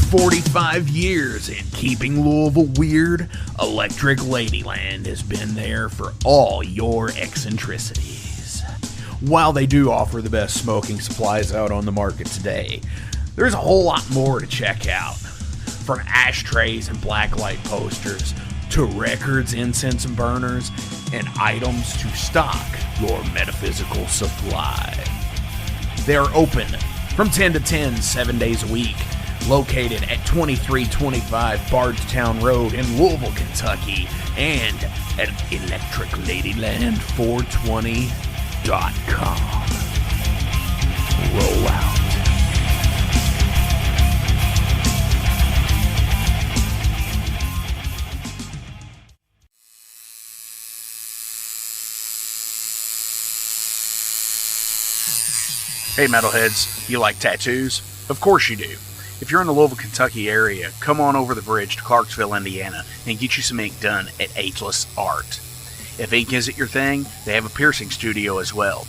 45 years in keeping Louisville weird, Electric Ladyland has been there for all your eccentricities. While they do offer the best smoking supplies out on the market today, there's a whole lot more to check out. From ashtrays and blacklight posters, to records, incense and burners, and items to stock your metaphysical supply. They are open from 10 to 10, 7 days a week, located at 2325 Bardstown Road in Louisville, Kentucky, and at electricladyland420.com. Roll out. Hey metalheads, you like tattoos? Of course you do. If you're in the Louisville, Kentucky area, come on over the bridge to Clarksville, Indiana, and get you some ink done at Ageless Art. If ink isn't your thing, they have a piercing studio as well.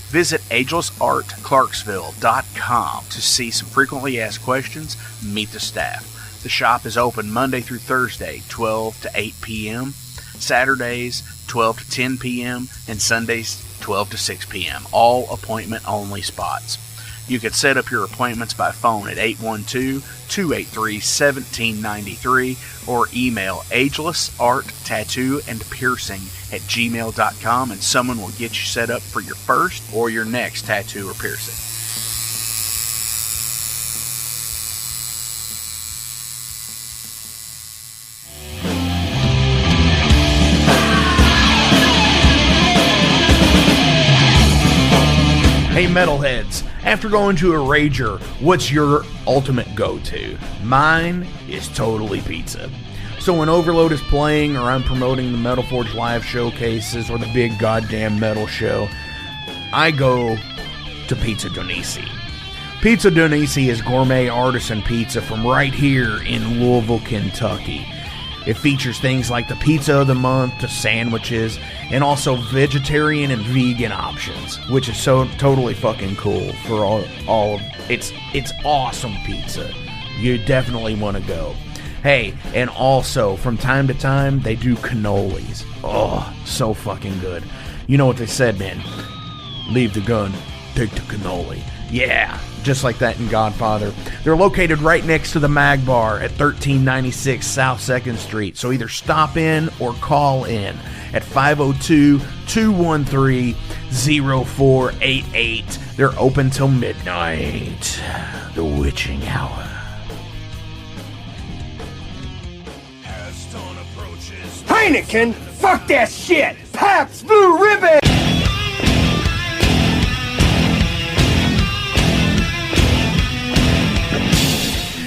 Visit agelessartclarksville.com to see some frequently asked questions, meet the staff. The shop is open Monday through Thursday, 12 to 8 p.m., Saturdays, 12 to 10 p.m., and Sundays, 12 to 6 p.m., all appointment-only spots. You can set up your appointments by phone at 812-283-1793 or email agelessarttatoosandpiercing@gmail.com and someone will get you set up for your first or your next tattoo or piercing. Hey metalheads, after going to a rager, what's your ultimate go-to? Mine is totally pizza. So when Overload is playing, or I'm promoting the Metal Forge live showcases, or the big goddamn metal show, I go to Pizza DoNisi. Pizza DoNisi is gourmet artisan pizza from right here in Louisville, Kentucky. It features things like the pizza of the month, to sandwiches, and also vegetarian and vegan options, which is so totally fucking cool for all of it's awesome pizza. You definitely want to go. Hey, and also from time to time they do cannolis. Oh, so fucking good. You know what they said, man? Leave the gun, take the cannoli. Yeah, just like that in Godfather. They're located right next to the Mag Bar at 1396 South 2nd Street. So either stop in or call in at 502-213-0488. They're open till midnight. The witching hour. Heineken? Fuck that shit! Pabst Blue Ribbon!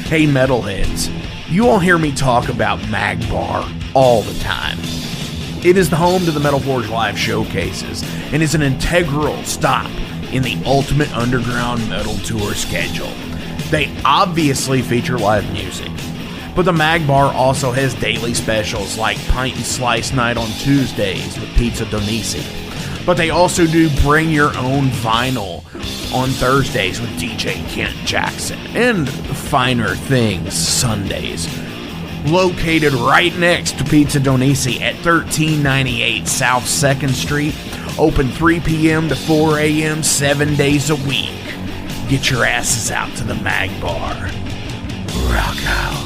Hey metalheads, you all hear me talk about Mag Bar all the time. It is the home to the Metal Forge live showcases and is an integral stop in the Ultimate Underground Metal Tour schedule. They obviously feature live music, but the Mag Bar also has daily specials like Pint and Slice Night on Tuesdays with Pizza DoNisi. But they also do Bring Your Own Vinyl on Thursdays with DJ Kent Jackson, and Finer Things Sundays. Located right next to Pizza DoNisi at 1398 South 2nd Street, open 3 p.m. to 4 a.m. 7 days a week. Get your asses out to the Mag Bar. Rock out.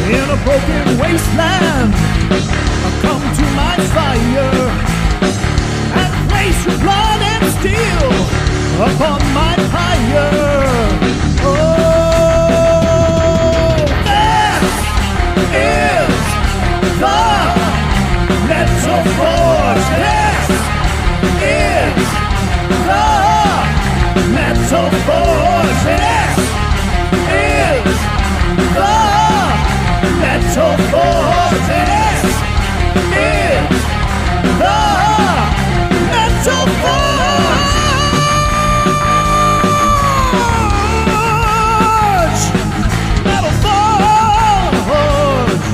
In a broken wasteland, come to my fire and place your blood and steel upon my pyre. Oh, this is the Metal Forge. This is the Metal Forge. This is the Metal Forge. This is the Metal Forge. Metal Forge.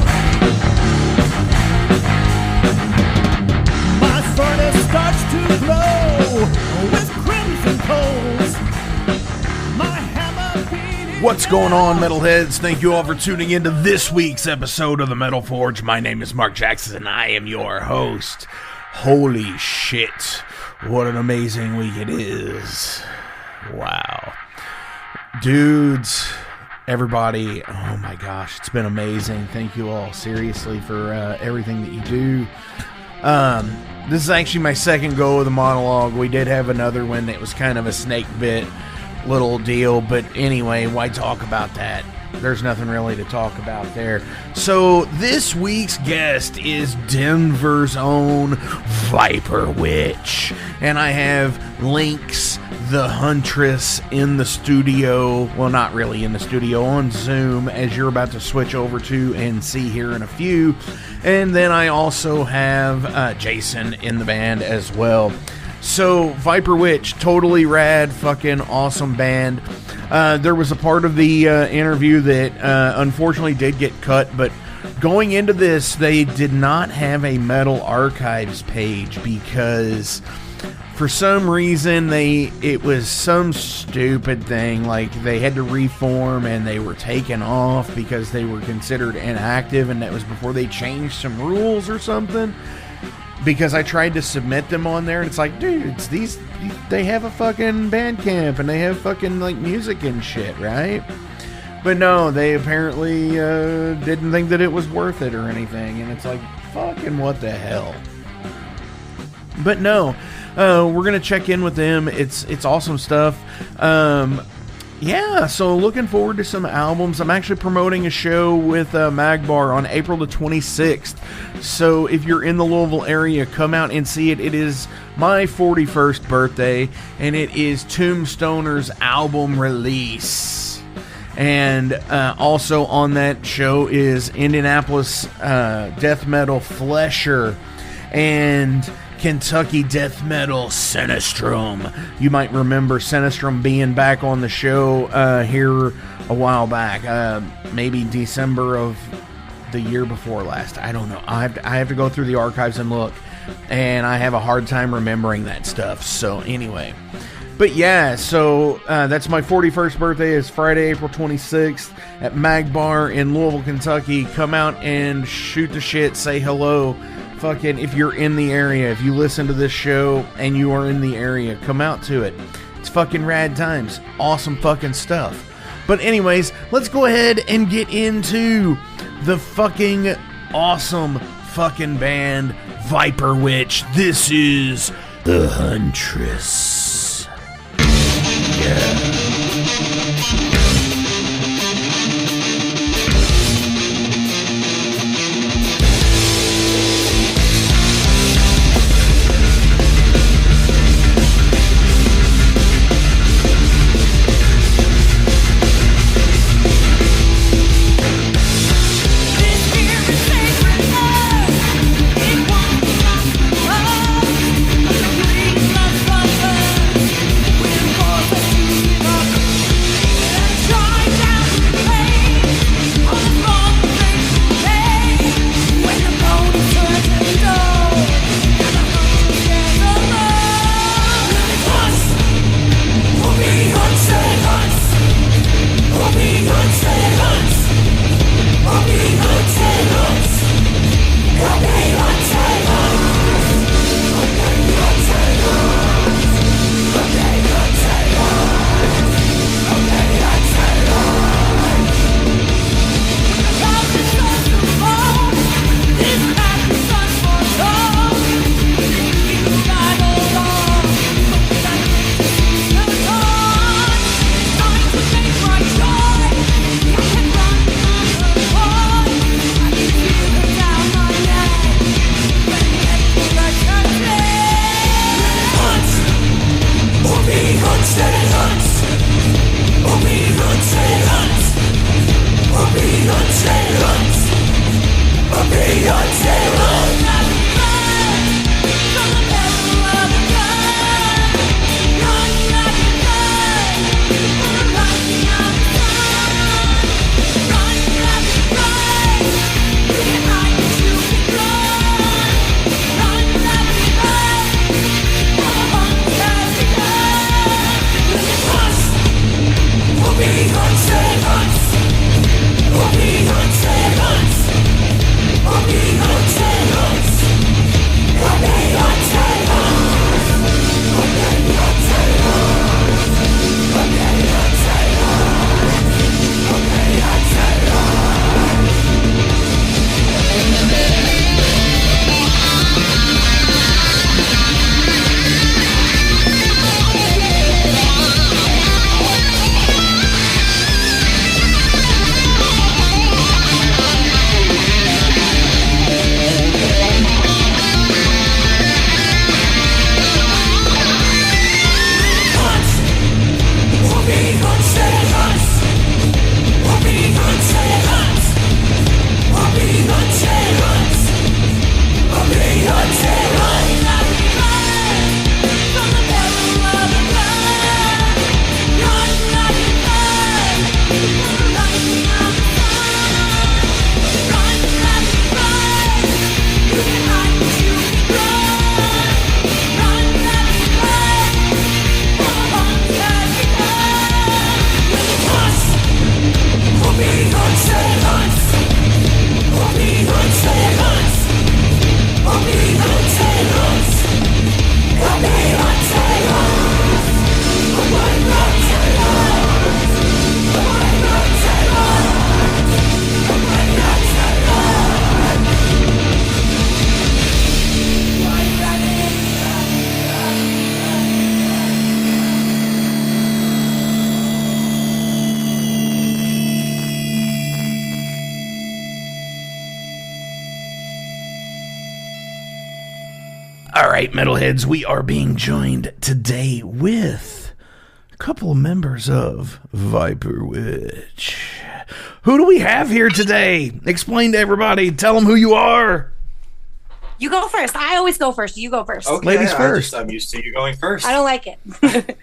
My furnace starts to glow with crimson coal. What's going on, metalheads? Thank you all for tuning in to this week's episode of the Metal Forge. My name is Mark Jackson, and I am your host. Holy shit, what an amazing week it is. Wow. Dudes, everybody, oh my gosh, it's been amazing. Thank you all, seriously, for everything that you do. This is actually my second go of the monologue. We did have another one that was kind of a snake bit little deal, but anyway, why talk about that? There's nothing really to talk about there. So this week's guest is Denver's own Viperwitch, and I have Lynx the Huntress in the studio. Well, not really in the studio, on Zoom, as you're about to switch over to and see here in a few. And then I also have Jason in the band as well. So, Viperwitch, totally rad, fucking awesome band. There was a part of the interview that unfortunately did get cut, but going into this, they did not have a Metal Archives page because for some reason it was some stupid thing, like they had to reform and they were taken off because they were considered inactive, and that was before they changed some rules or something. Because I tried to submit them on there, and it's like, dudes, they have a fucking Bandcamp, and they have fucking, like, music and shit, right? But no, they apparently didn't think that it was worth it or anything, and it's like, fucking what the hell? But no, we're gonna check in with them. It's awesome stuff. Yeah, so looking forward to some albums. I'm actually promoting a show with Magbar on April the 26th. So if you're in the Louisville area, come out and see it. It is my 41st birthday, and it is Tombstoner's album release. And also on that show is Indianapolis death metal Flesher and Kentucky death metal Sinistrum. You might remember Sinistrum being back on the show here a while back, maybe December of the year before last. I don't know. I have to go through the archives and look, and I have a hard time remembering that stuff. So anyway, but yeah, so that's my 41st birthday. Is Friday, April 26th at Magbar in Louisville, Kentucky. Come out and shoot the shit, say hello. Fucking, if you're in the area, if you listen to this show and you are in the area, come out to it. It's fucking rad times. Awesome fucking stuff. But anyways, let's go ahead and get into the fucking awesome fucking band Viperwitch. This is the Huntress. Yeah. Oh, All right, metalheads, we are being joined today with a couple of members of Viperwitch. Who do we have here today? Explain to everybody. Tell them who you are. You go first. I always go first. You go first. Okay, Ladies first. I'm used to you going first. I don't like it.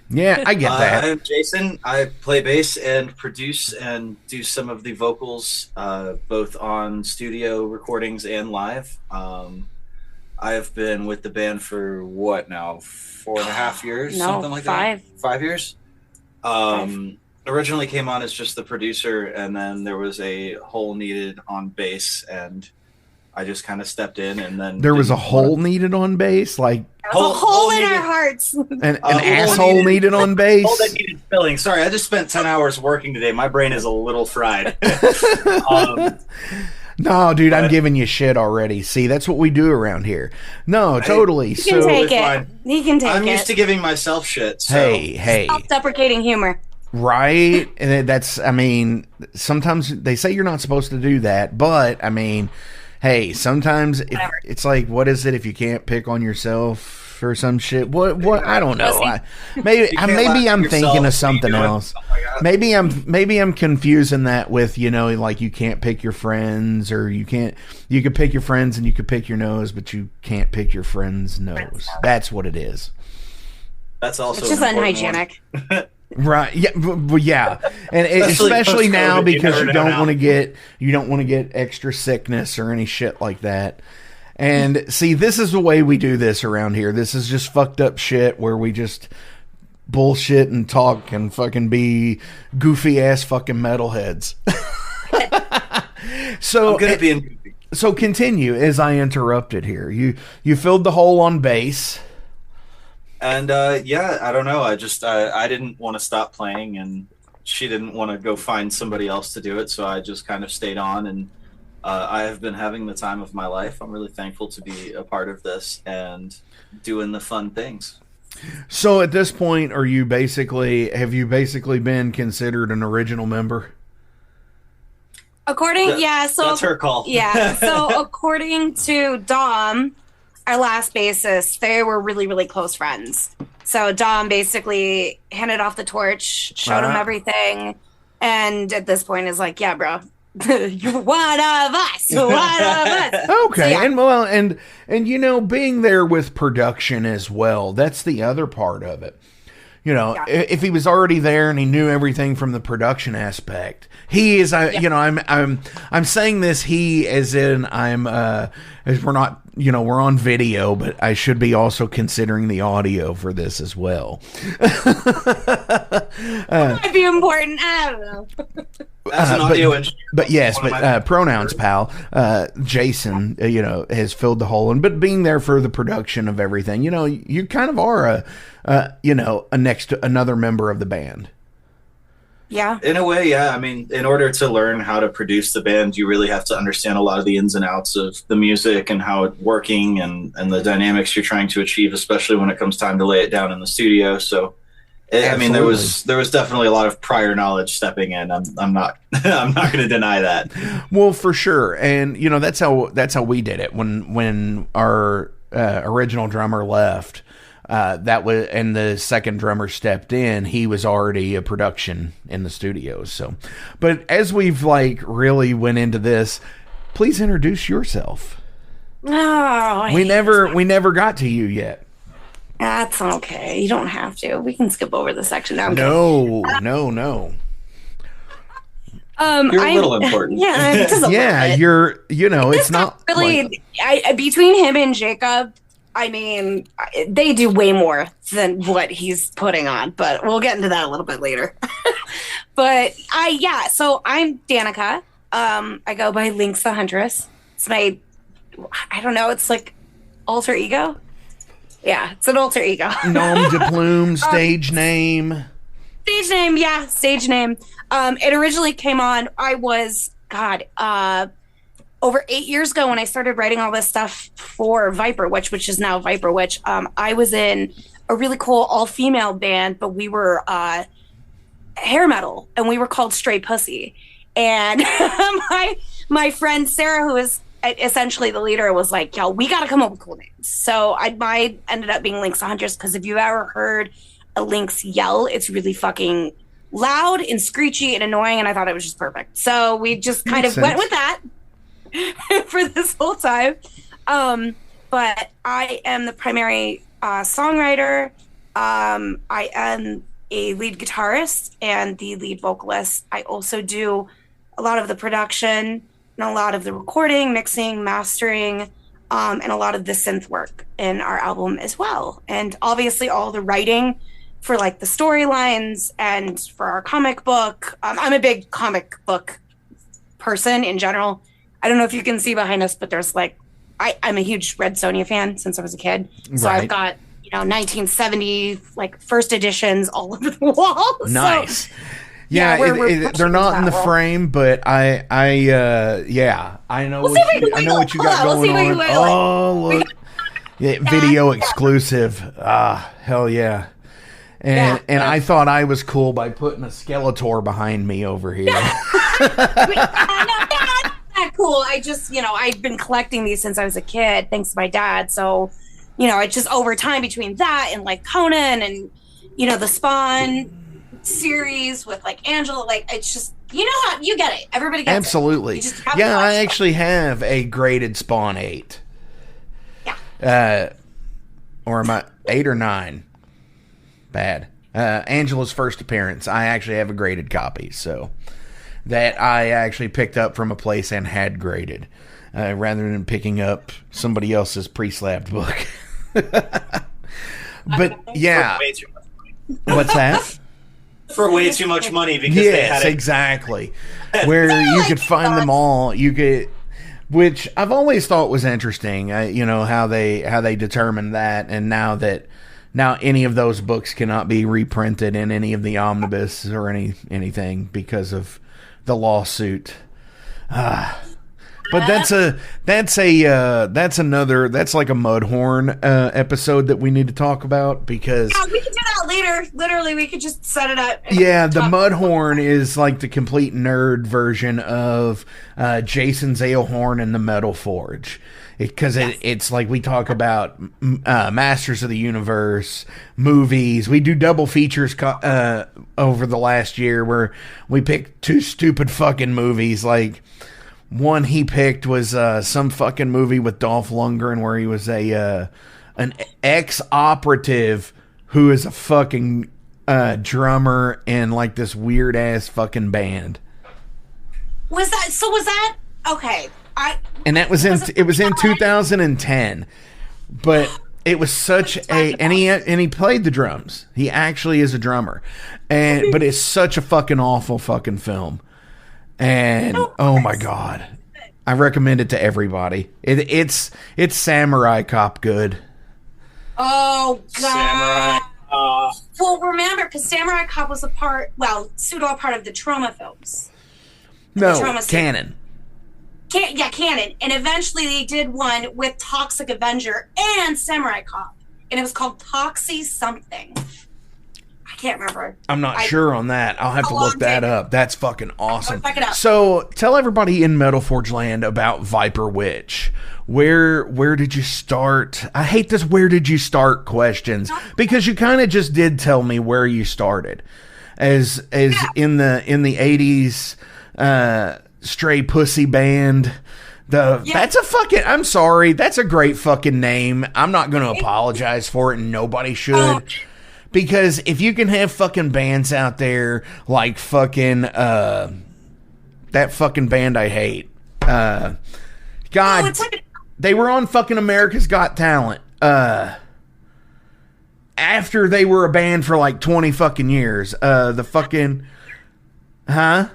Yeah, I get that. I'm Jason. I play bass and produce and do some of the vocals, both on studio recordings and live. I have been with the band for what now? 4.5 years? No, something like 5. that? 5 years? Originally came on as just the producer, and then there was a hole needed on bass, and I just kind of stepped in, and then There was a hole needed on bass? Like There's a hole in our hearts. an asshole needed on bass? hole that needed filling. Sorry, I just spent 10 hours working today. My brain is a little fried. No, dude, I'm giving you shit already. See, that's what we do around here. No, totally. He can take it. fine. He can take it. I'm used to giving myself shit. So. Hey. Self-deprecating humor. Right? And that's, I mean, sometimes they say you're not supposed to do that, but, I mean, hey, sometimes it's like, what is it if you can't pick on yourself or some shit? What? I don't know. Maybe I'm thinking of something else. Maybe I'm confusing that with, like you can't pick your friends, or you could pick your friends and you could pick your nose, but you can't pick your friend's nose. That's what it is. That's also It's just unhygienic. Right. Yeah. Yeah. And especially now, because you don't want to get extra sickness or any shit like that. And see, this is the way we do this around here. This is just fucked up shit where we just bullshit and talk and fucking be goofy ass fucking metalheads. So I'm good at being goofy. So continue as I interrupted here. You filled the hole on bass. And yeah, I don't know. I didn't want to stop playing, and she didn't want to go find somebody else to do it, so I just kind of stayed on, and I have been having the time of my life. I'm really thankful to be a part of this and doing the fun things. So at this point, have you basically been considered an original member? That's her call. Yeah. So according to Dom, our last bassist, they were really, really close friends. So Dom basically handed off the torch, showed him everything, and at this point is like, yeah, bro, you're one of us. One of us. Okay. So, yeah. And being there with production as well, that's the other part of it. If he was already there and he knew everything from the production aspect, he is. I'm saying this. He, as in, as we're not. We're on video, but I should be also considering the audio for this as well. Might be important. I don't know. That's an audio engineer. But yes, pronouns, pal. Jason, has filled the hole, but being there for the production of everything, you kind of are another member of the band. Yeah. In a way, yeah. I mean, in order to learn how to produce the band, you really have to understand a lot of the ins and outs of the music and how it's working and the dynamics you're trying to achieve, especially when it comes time to lay it down in the studio. So, I mean, there was definitely a lot of prior knowledge stepping in. I'm not going to deny that. Well, for sure, and that's how we did it when our original drummer left. That was, and the second drummer stepped in. He was already a production in the studio. So, but as we've really went into this, please introduce yourself. Oh, we never got to you yet. That's okay. You don't have to. We can skip over the section. No. You're a little important. Yeah, just a little bit. You're. It's not really. Between him and Jacob, I mean, they do way more than what he's putting on, but we'll get into that a little bit later. But so I'm Danica. I go by Lynx the Huntress. It's my, I don't know, it's like alter ego. Yeah, it's an alter ego. Nom de plume, stage name. Stage name, yeah, stage name. It originally came on, I was, over 8 years ago when I started writing all this stuff for Viperwitch, which is now Viperwitch. I was in a really cool all-female band, but we were hair metal, and we were called Stray Pussy. And my friend Sarah, who is essentially the leader was like, yo, we got to come up with cool names. So mine ended up being Lynx Huntress, because if you've ever heard a lynx yell, it's really fucking loud and screechy and annoying, and I thought it was just perfect. So we just kind of went with that for this whole time. But I am the primary songwriter. I am a lead guitarist and the lead vocalist. I also do a lot of the production and a lot of the recording, mixing, mastering, and a lot of the synth work in our album as well. And obviously all the writing for like the storylines and for our comic book. I'm a big comic book person in general. I don't know if you can see behind us, but there's like, I'm a huge Red Sonja fan since I was a kid. So I've got, 1970 like first editions all over the wall. Nice. So, yeah, they're not in the frame, but I know what you got going on. Oh, look. Yeah, video exclusive. Hell yeah. And I thought I was cool by putting a Skeletor behind me over here. Not cool. I just, I've been collecting these since I was a kid, thanks to my dad. So, it's just over time between that and like Conan and, the Spawn series with like Angela, like it's just, how you get it. Everybody gets Absolutely. it. Yeah, I actually have a graded Spawn 8. Yeah. Or am I 8 or 9? Bad. Angela's first appearance. I actually have a graded copy, so that I actually picked up from a place and had graded, rather than picking up somebody else's pre-slabbed book. But yeah, what's that? For way too much money because they had it. Exactly. Where you could find them all, which I've always thought was interesting. How they determined that, and now any of those books cannot be reprinted in any of the omnibus or anything because of the lawsuit. But that's like a Mudhorn episode that we need to talk about, because we can do that later. Literally, we could just set it up. Yeah, the Mudhorn is like the complete nerd version of Jason's ale horn and the Metal Forge. Because it's like we talk about Masters of the Universe, movies. We do double features over the last year where we picked 2 stupid fucking movies. Like, one he picked was some fucking movie with Dolph Lundgren where he was an ex-operative who is a fucking drummer in like this weird-ass fucking band. Was that... Okay. And that was in 2010, but it was such and he played the drums. He actually is a drummer, but it's such a fucking awful fucking film. And oh my god, I recommend it to everybody. It's Samurai Cop good. Oh god. Samurai. Well, remember, because Samurai Cop was pseudo part of the Trauma films. Canon. Canon. And eventually they did one with Toxic Avenger and Samurai Cop. And it was called Toxie something. I can't remember. I'm not sure on that. I'll have to look that up. That's fucking awesome. Check it out. So tell everybody in Metal Forge Land about Viperwitch. Where did you start? I hate this where did you start questions, because you kind of just did tell me where you started. As in the 80s Stray Pussy Band. That's a fucking, I'm sorry, that's a great fucking name. I'm not going to apologize for it, and nobody should. Because if you can have fucking bands out there like fucking that fucking band I hate. God, they were on fucking America's Got Talent. After they were a band for like 20 fucking years. The fucking Not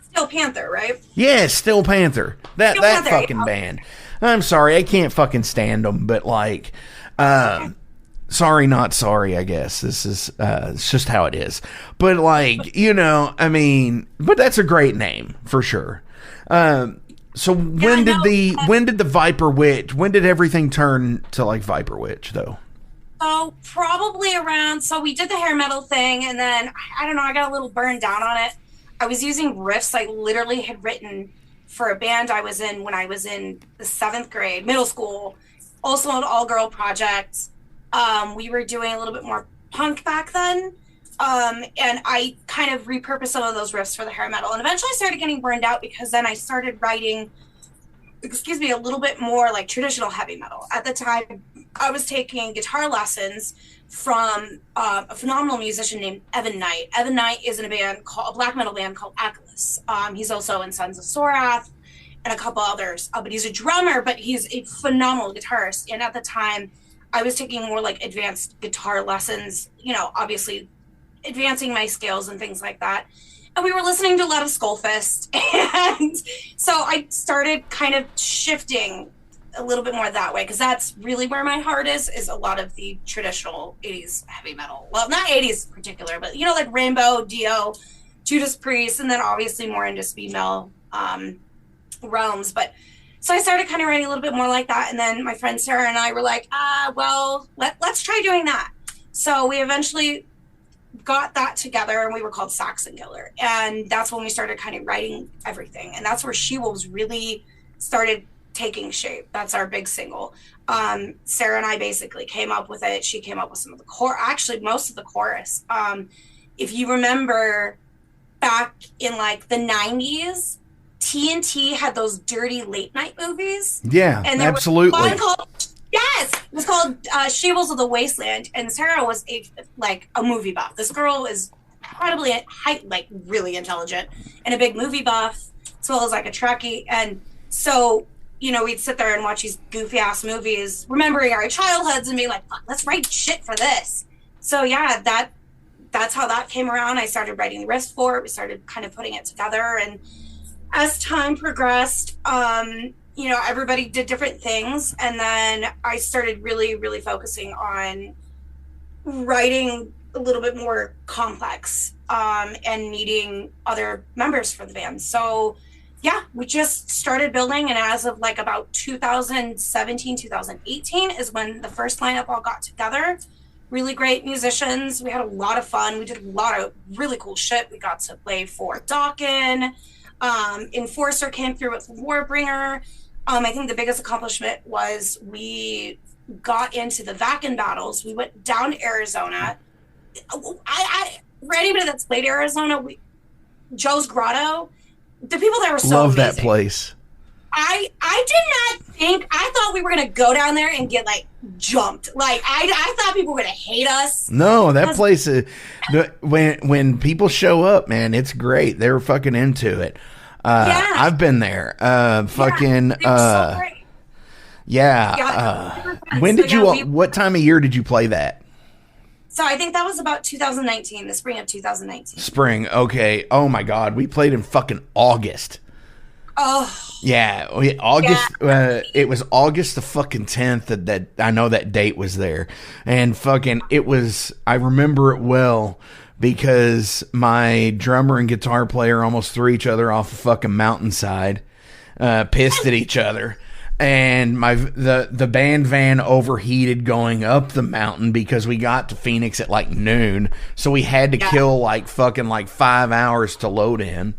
Steel Panther, right? Yeah, Steel Panther. That fucking band. I'm sorry, I can't fucking stand them, but like sorry, not sorry, I guess. This is it's just how it is. But like, I mean, but that's a great name for sure. So when did the Viperwitch, when did everything turn to like Viperwitch though? So probably around, we did the hair metal thing, and then I don't know, I got a little burned down on it. I was using riffs I literally had written for a band I was in when I was in the 7th grade, middle school, also an all-girl project. We were doing a little bit more punk back then. And I kind of repurposed some of those riffs for the hair metal. And eventually I started getting burned out because then I started writing, a little bit more like traditional heavy metal. At the time, I was taking guitar lessons from a phenomenal musician named Evan Knight. Evan Knight is in a black metal band called Ageless. He's also in Sons of Sorath and a couple others. But he's a drummer, but he's a phenomenal guitarist. And at the time, I was taking more like advanced guitar lessons, obviously advancing my skills and things like that. And we were listening to a lot of Skullfist. And so I started kind of shifting a little bit more that way, because that's really where my heart is a lot of the traditional 80s heavy metal. Well, not 80s in particular, but, like Rainbow, Dio, Judas Priest, and then obviously more into speed metal realms. But so I started kind of writing a little bit more like that. And then my friend Sarah and I were like, let's try doing that. So we eventually got that together, and we were called Saxon Killer. And that's when we started kind of writing everything. And that's where She-Wolves really started taking shape. That's our big single. Sarah and I basically came up with it. She came up with some of the actually most of the chorus. If you remember back in like the 90s, TNT had those dirty late night movies. Yeah, and there absolutely. Was one called, yes, it was called She-Wolves of the Wasteland. And Sarah was a movie buff. This girl is incredibly really intelligent and a big movie buff, as well as like a Trekkie. And so, we'd sit there and watch these goofy ass movies, remembering our childhoods and being like, fuck, let's write shit for this. So yeah, that's how that came around. I started writing the riffs for it. We started kind of putting it together. And as time progressed, everybody did different things. And then I started really, really focusing on writing a little bit more complex and needing other members for the band. So yeah, we just started building, and as of like about 2017, 2018 is when the first lineup all got together. Really great musicians. We had a lot of fun. We did a lot of really cool shit. We got to play for Dawkin. Enforcer came through with Warbringer. I think the biggest accomplishment was we got into the Vakin battles. We went down to Arizona. For anybody that's played Arizona, Joe's Grotto, the people there were so love amazing. That place. I did not think, I thought we were going to go down there and get like jumped. Like I thought people were going to hate us. No, that place, when people show up, man, it's great. They're fucking into it. Yeah. I've been there. Fucking, so great. Yeah. When did what time of year did you play that? So I think that was about 2019, the spring of 2019. Spring, okay. Oh my God, we played in fucking August. Oh. Yeah, August. Yeah. It was August the fucking 10th that I know that date was there, and fucking it was. I remember it well because my drummer and guitar player almost threw each other off a fucking mountainside, pissed at each other. And the band van overheated going up the mountain because we got to Phoenix at like noon, so we had to kill like 5 hours to load in.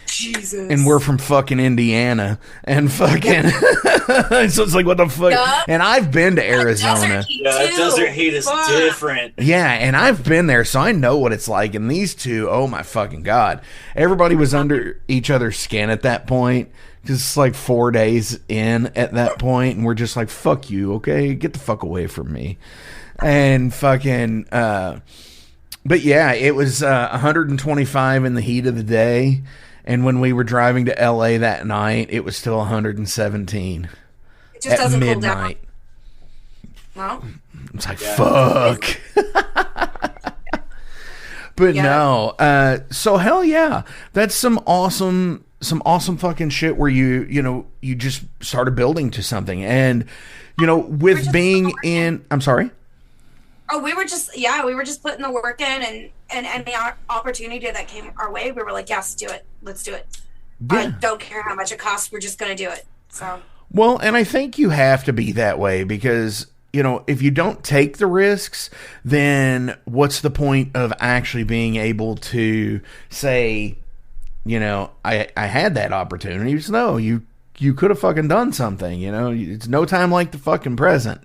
Jesus. And we're from fucking Indiana, and fucking so it's like, what the fuck? Yeah. And I've been to Arizona. Desert heat is different. Yeah, and I've been there, so I know what it's like. And these two, oh my fucking God, everybody was under each other's skin at that point. Because it's like 4 days in at that point, and we're just like, fuck you, okay? Get the fuck away from me. And fucking, but yeah, it was 125 in the heat of the day. And when we were driving to LA that night, it was still 117 it just at midnight. Well, it's like, fuck. But no, so hell yeah, that's some awesome fucking shit where you just started building to something. And with being in, I'm sorry. Oh, we were just putting the work in, and any opportunity that came our way, we were like, yes, do it. Let's do it. Yeah. I don't care how much it costs. We're just going to do it. So. Well, and I think you have to be that way because, if you don't take the risks, then what's the point of actually being able to say, you know, I had that opportunity. Just no, you could have fucking done something, you know. It's no time like the fucking present,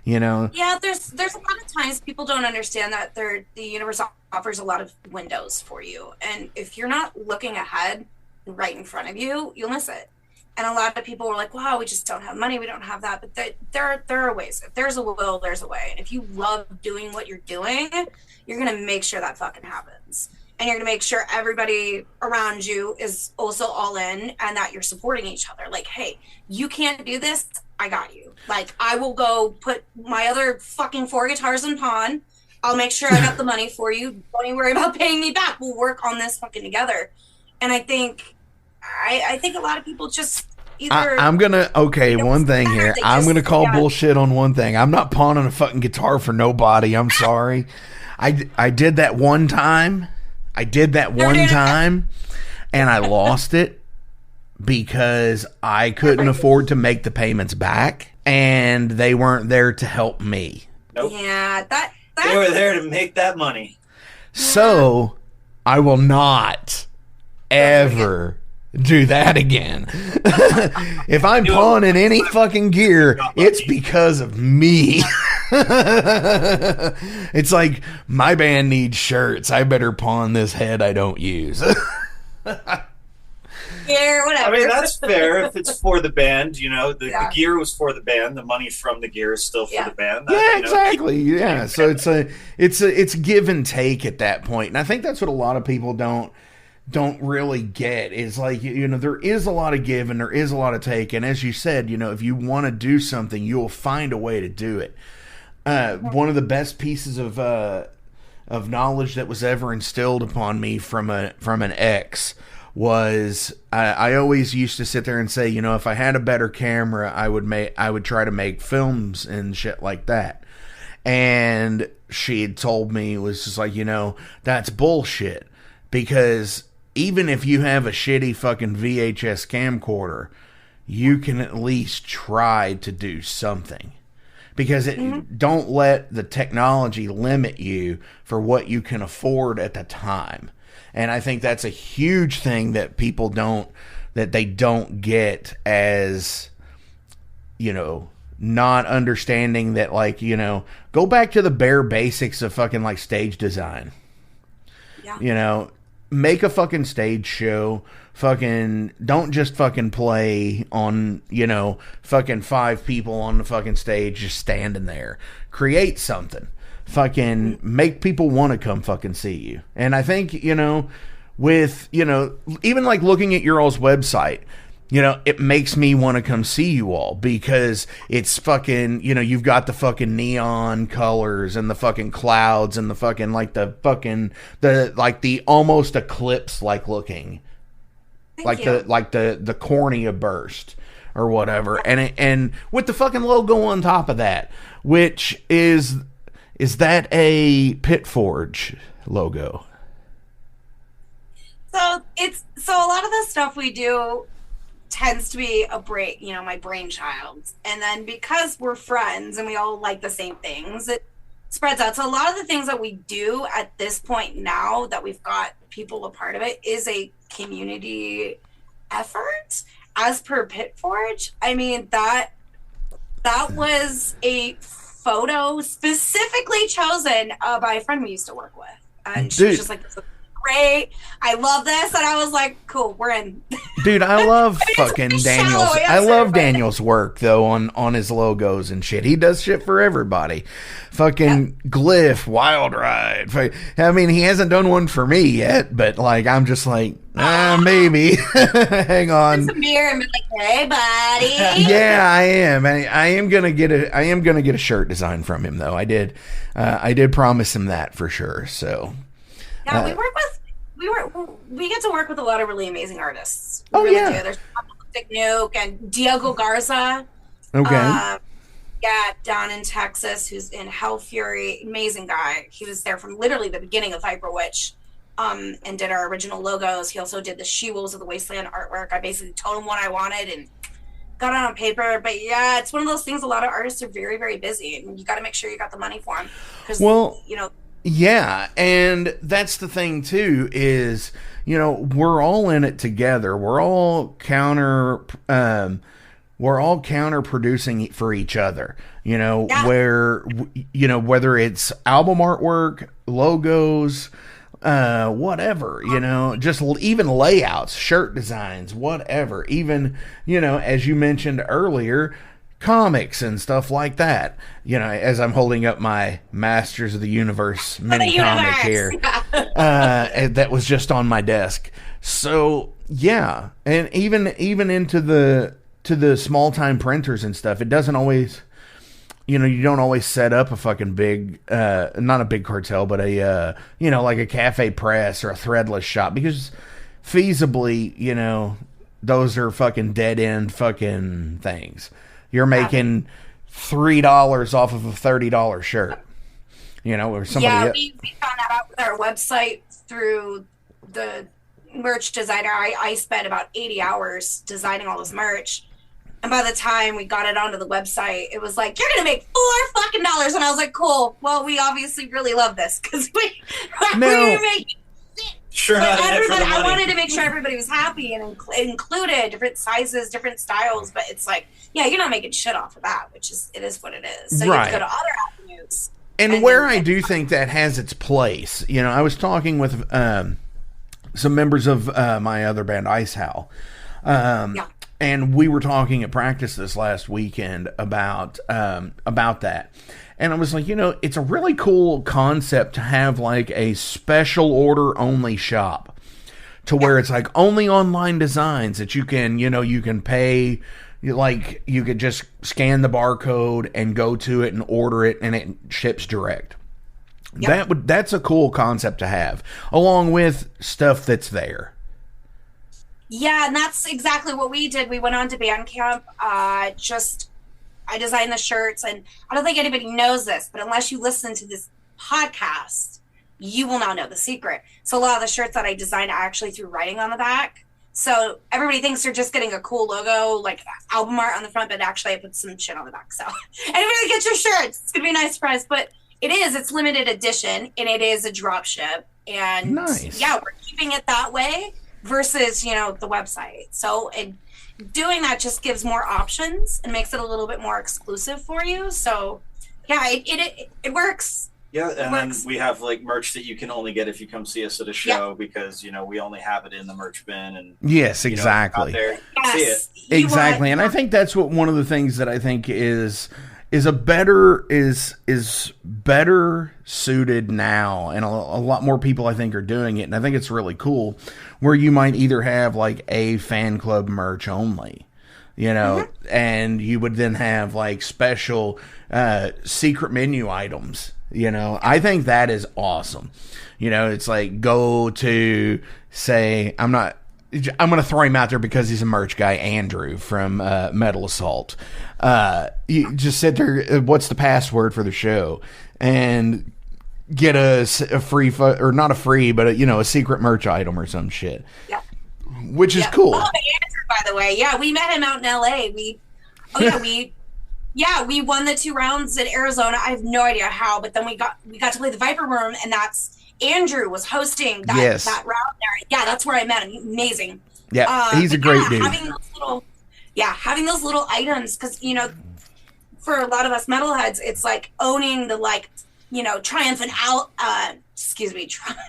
you know. Yeah, there's a lot of times people don't understand that the universe offers a lot of windows for you, and if you're not looking ahead right in front of you, you'll miss it. And a lot of people were like, wow, we just don't have money, we don't have that. But there are ways. If there's a will, there's a way. And if you love doing what you're doing, you're going to make sure that fucking happens. And you're going to make sure everybody around you is also all in and that you're supporting each other. Like, hey, you can't do this, I got you. Like, I will go put my other fucking 4 guitars in pawn. I'll make sure I got the money for you. Don't even worry about paying me back. We'll work on this fucking together. And I think a lot of people just either... I'm gonna... Okay, one thing here. I'm gonna call bullshit on one thing. I'm not pawning a fucking guitar for nobody. I'm sorry. I did that one time. And I lost it because I couldn't afford to make the payments back, and they weren't there to help me. Nope. Yeah, they were there to make that money. So, I will not ever do that again. If I'm pawning any fucking gear, it's because of me. It's like, my band needs shirts. I better pawn this head I don't use. Yeah, whatever. I mean, that's fair if it's for the band, you know. The gear was for the band. The money from the gear is still for the band. Exactly. Yeah. So it's give and take at that point. And I think that's what a lot of people don't really get, is like, you know, there is a lot of give and there is a lot of take. And as you said, you know, if you want to do something, you'll find a way to do it. One of the best pieces of knowledge that was ever instilled upon me from an ex was, I always used to sit there and say, you know, if I had a better camera, I would try to make films and shit like that. And she had told me, it was just like, you know, that's bullshit, because even if you have a shitty fucking VHS camcorder, you can at least try to do something. Because don't let the technology limit you for what you can afford at the time. And I think that's a huge thing that people don't get, as, you know, not understanding that, like, you know, go back to the bare basics of fucking, like, stage design. Yeah. You know, make a fucking stage show. Fucking don't just fucking play on, you know, fucking 5 people on the fucking stage just standing there. Create something. Fucking make people want to come fucking see you. And I think, you know, with, you know, even like looking at your all's website, you know, it makes me want to come see you all, because it's fucking, you know, you've got the fucking neon colors and the fucking clouds and the fucking, like, the almost eclipse like looking. The cornea burst or whatever, and with the fucking logo on top of that, which is that a Pitforge logo? So a lot of the stuff we do tends to be my brainchild, and then because we're friends and we all like the same things, it spreads out. So a lot of the things that we do at this point now that we've got people a part of it is a community effort. As per Pitforge, I mean, that was a photo specifically chosen by a friend we used to work with, and she was just like, this is great, I love this, and I was like, cool, we're in. Dude, I love fucking Daniel's. I love Daniel's work though on his logos and shit. He does shit for everybody. Fucking Glyph, Wild Ride. I mean, he hasn't done one for me yet, but like, I'm just like, maybe. Hang on. Some beer and be like, hey, buddy. Yeah, I am. I am gonna get a shirt design from him though. I did promise him that for sure. So. Yeah, we get to work with a lot of really amazing artists. Oh, really yeah. Do. There's Apocalyptic Nuke and Diego Garza. Okay. Down in Texas, who's in Hell Fury. Amazing guy. He was there from literally the beginning of Viperwitch, and did our original logos. He also did the She-Wolves of the Wasteland artwork. I basically told him what I wanted and got it on paper. But yeah, it's one of those things. A lot of artists are very, very busy, and you got to make sure you got the money for them. Because, you know, Yeah, and that's the thing too is, you know, we're all in it together. We're all counter producing for each other. You know, where you know, whether it's album artwork, logos, whatever, you know, just even layouts, shirt designs, whatever. Even, you know, as you mentioned earlier, comics and stuff like that. You know, as I'm holding up my Masters of the Universe mini comic here, that was just on my desk. So yeah, and even into the small time printers and stuff, it doesn't always, you know, you don't always set up a fucking big, not a big cartel, but a, you know, like a cafe press or a threadless shop, because feasibly, you know, those are fucking dead end fucking things. You're making $3 off of a $30 shirt, you know, or somebody. Yeah, we found that out with our website through the merch designer. I spent about 80 hours designing all this merch. And by the time we got it onto the website, it was like, you're going to make $4 fucking dollars. And I was like, cool. Well, we obviously really love this because we're making sure. I wanted to make sure everybody was happy and included different sizes, different styles. But it's like, yeah, you're not making shit off of that, it is what it is. So you have to go to other avenues. And where I do think that has its place, you know, I was talking with some members of my other band, Ice Howl. And we were talking at practice this last weekend about that. And I was like, you know, it's a really cool concept to have like a special order only shop to where it's like only online designs that you can, you know, you can pay, like you could just scan the barcode and go to it and order it and it ships direct. That's a cool concept to have, along with stuff that's there. Yeah, and that's exactly what we did. We went on to Bandcamp. I designed the shirts, and I don't think anybody knows this, but unless you listen to this podcast, you will not know the secret. So a lot of the shirts that I designed, I actually threw writing on the back. So everybody thinks they're just getting a cool logo, like album art on the front, but actually I put some shit on the back. So anybody get your shirts, it's going to be a nice surprise. But it's limited edition, and it is a drop ship. And yeah, we're keeping it that way. Versus, you know, the website. So doing that just gives more options and makes it a little bit more exclusive for you. So yeah, it works. Yeah, and then we have like merch that you can only get if you come see us at a show because, you know, we only have it in the merch bin. And yes, exactly. Exactly. And I think that's what one of the things that I think is better suited now, and a lot more people I think are doing it, and I think it's really cool, where you might either have like a fan club merch only, you know, and you would then have like special secret menu items, you know. I think that is awesome. You know, it's like go to, say, I'm going to throw him out there because he's a merch guy, Andrew from Metal Assault. You just sit there, what's the password for the show, and get a free, or not a free, but a secret merch item or some shit. Yeah. Which is cool. Oh, Andrew, by the way. Yeah, we met him out in LA. We won the 2 rounds in Arizona. I have no idea how, but then we got to play the Viper Room, and that's Andrew was hosting that round there. Yeah, that's where I met him. Amazing. Yeah, he's a great dude. Having those little items, because, you know, for a lot of us metalheads, it's like owning the, like, you know, Triumph and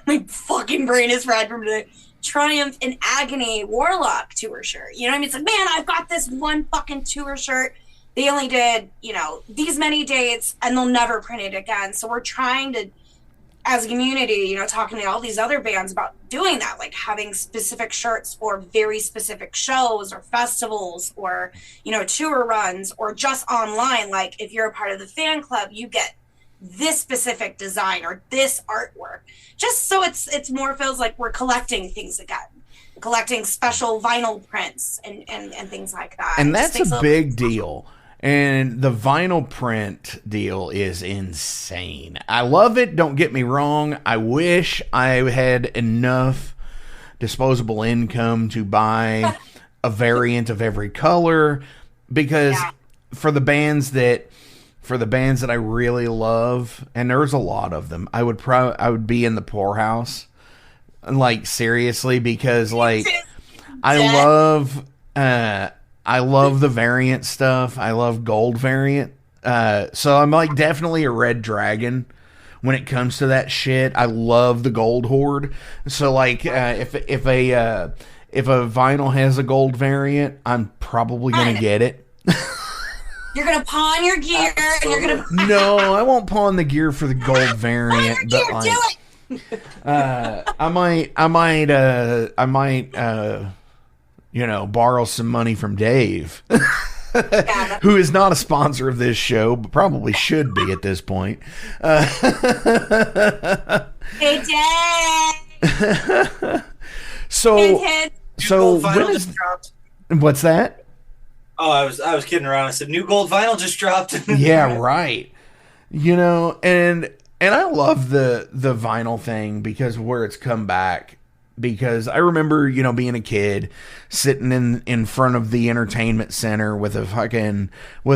my fucking brain is fried from today. Triumph and Agony Warlock tour shirt. You know what I mean? It's like, man, I've got this one fucking tour shirt. They only did, you know, these many dates, and they'll never print it again. So we're trying to, as a community, you know, talking to all these other bands about doing that, like having specific shirts for very specific shows or festivals or, you know, tour runs, or just online. Like if you're a part of the fan club, you get this specific design or this artwork, just so it's more feels like we're collecting things again, collecting special vinyl prints and things like that. And that's a big deal. And the vinyl print deal is insane. I love it, don't get me wrong. I wish I had enough disposable income to buy a variant of every color, because for the bands that, for the bands that I really love, and there's a lot of them, I would be in the poorhouse. Like, seriously, because like I love the variant stuff. I love gold variant. So I'm like definitely a Red Dragon when it comes to that shit. I love the gold horde. So like if a vinyl has a gold variant, I'm probably gonna get it. You're gonna pawn your gear, and you're gonna. No, I won't pawn the gear for the gold variant. Pawn your but gear, like, do it. I might, borrow some money from Dave, who is not a sponsor of this show, but probably should be at this point. Hey, Dave. So Vinyl just dropped. What's that? Oh, I was kidding around. I said new gold vinyl just dropped. Yeah, right. And I love the vinyl thing because where it's come back. Because I remember, being a kid, sitting in front of the entertainment center with a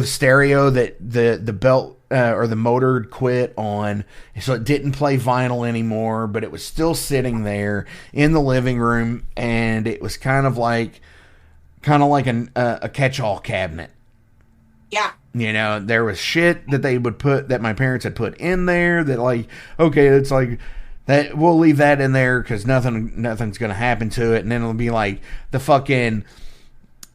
stereo that the belt or the motor quit on, so it didn't play vinyl anymore, but it was still sitting there in the living room, and it was kind of like a catch-all cabinet. Yeah. There was shit that they would that my parents had put in there that like, okay, it's like that, we'll leave that in there because nothing's going to happen to it. And then it'll be like the fucking,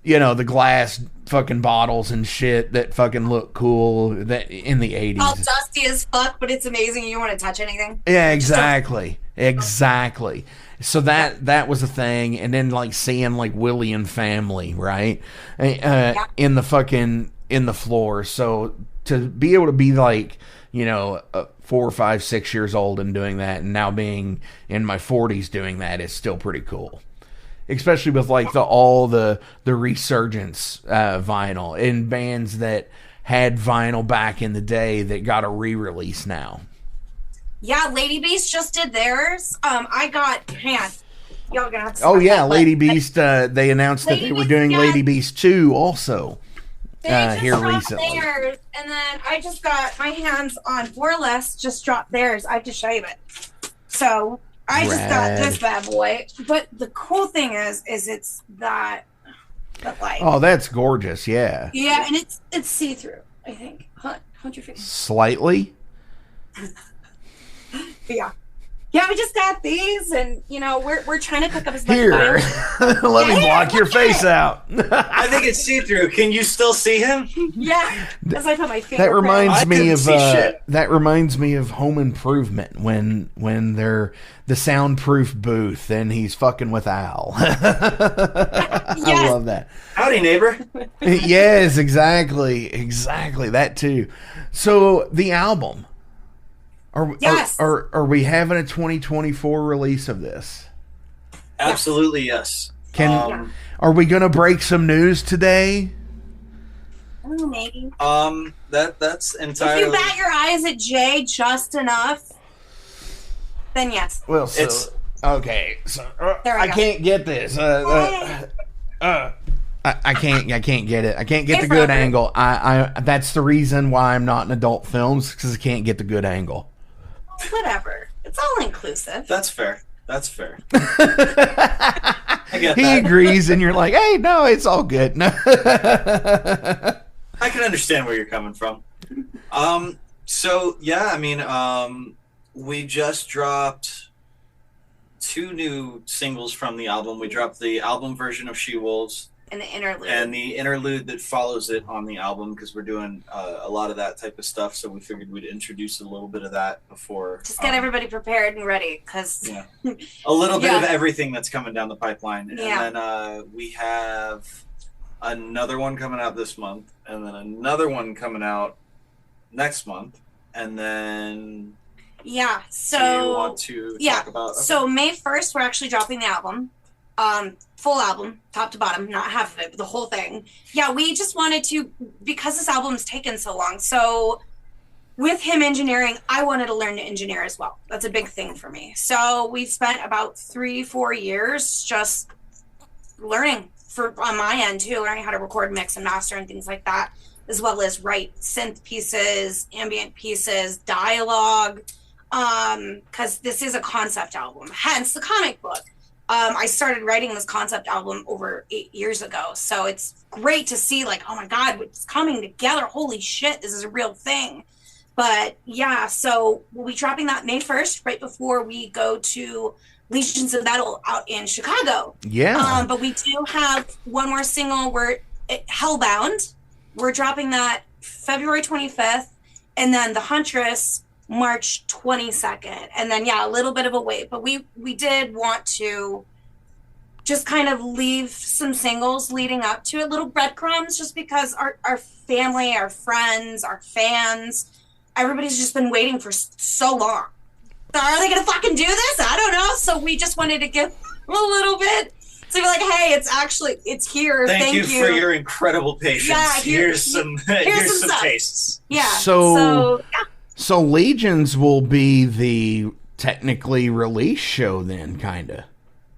the glass fucking bottles and shit that fucking look cool that in the 80s. All dusty as fuck, but it's amazing. You don't want to touch anything. Yeah, exactly. Exactly. So that was a thing. And then like seeing like Willie and Family, right? In the floor. So to be able to be like, 4, 5, 6 years old and doing that, and now being in my 40s doing that is still pretty cool. Especially with like all the resurgence vinyl in bands that had vinyl back in the day that got a re-release now. Yeah, Shadebeast just did theirs. I got y'all gonna have to Shadebeast. They announced that they were doing Shadebeast 2 also. Here recently. Theirs, and then I just got my hands on Borless. Just dropped theirs. I have to show you it. So I just got this bad boy. But the cool thing is it's that like. Oh, that's gorgeous! Yeah. Yeah, and it's see through. I think. Hunt your face. Slightly. Yeah. Yeah, we just got these, and we're trying to pick up as much. Here, let me block your face out. I think it's see-through. Can you still see him? Yeah, as I put my finger. That reminds me of Home Improvement when they're the soundproof booth and he's fucking with Al. Yes. I love that. Howdy, neighbor. Yes, exactly, that too. So the album. Are we having a 2024 release of this? Absolutely, yes. Are we gonna break some news today? Maybe. That's entirely. If you bat your eyes at Jay just enough, then yes. Well, so okay. So I can't get this. I can't get it. I can't get the good angle. I that's the reason why I'm not in adult films, because I can't get the good angle. Whatever. It's all inclusive. That's fair. I get he agrees, and you're like, hey, no, it's all good. No. I can understand where you're coming from. So yeah, I mean, we just dropped 2 new singles from the album. We dropped the album version of She Wolves. And the interlude. And the interlude that follows it on the album, because we're doing a lot of that type of stuff, so we figured we'd introduce a little bit of that before. Just get everybody prepared and ready, because... Yeah. A little bit of everything that's coming down the pipeline. Yeah. And then we have another one coming out this month, and then another one coming out next month, and then... Yeah, so... Do you want to talk about... Okay. So May 1st, we're actually dropping the album. Full album, top to bottom, not half of it, but the whole thing. Yeah, we just wanted to, because this album's taken so long. So with him engineering, I wanted to learn to engineer as well. That's a big thing for me. So we've spent about 3-4 years just learning on my end too, learning how to record, mix, and master and things like that. as well as write synth pieces, ambient pieces, dialogue, because this is a concept album, hence the comic book. I started writing this concept album over 8 years ago, so it's great to see, like, oh my God, it's coming together. Holy shit, this is a real thing. But yeah, so we'll be dropping that May 1st, right before we go to Legions of Metal out in Chicago. Yeah. But we do have one more single. We're Hellbound. We're dropping that February 25th, and then the Huntress March 22nd. And then, yeah, a little bit of a wait, but we did want to just kind of leave some singles leading up to it, little breadcrumbs, just because our family, our friends, our fans, everybody's just been waiting for so long. So are they going to fucking do this? I don't know. So we just wanted to give a little bit. So be like, hey, it's here. Thank you for your incredible patience. Yeah, here's some tastes. Yeah. So yeah. So Legions will be the technically release show then, kind of.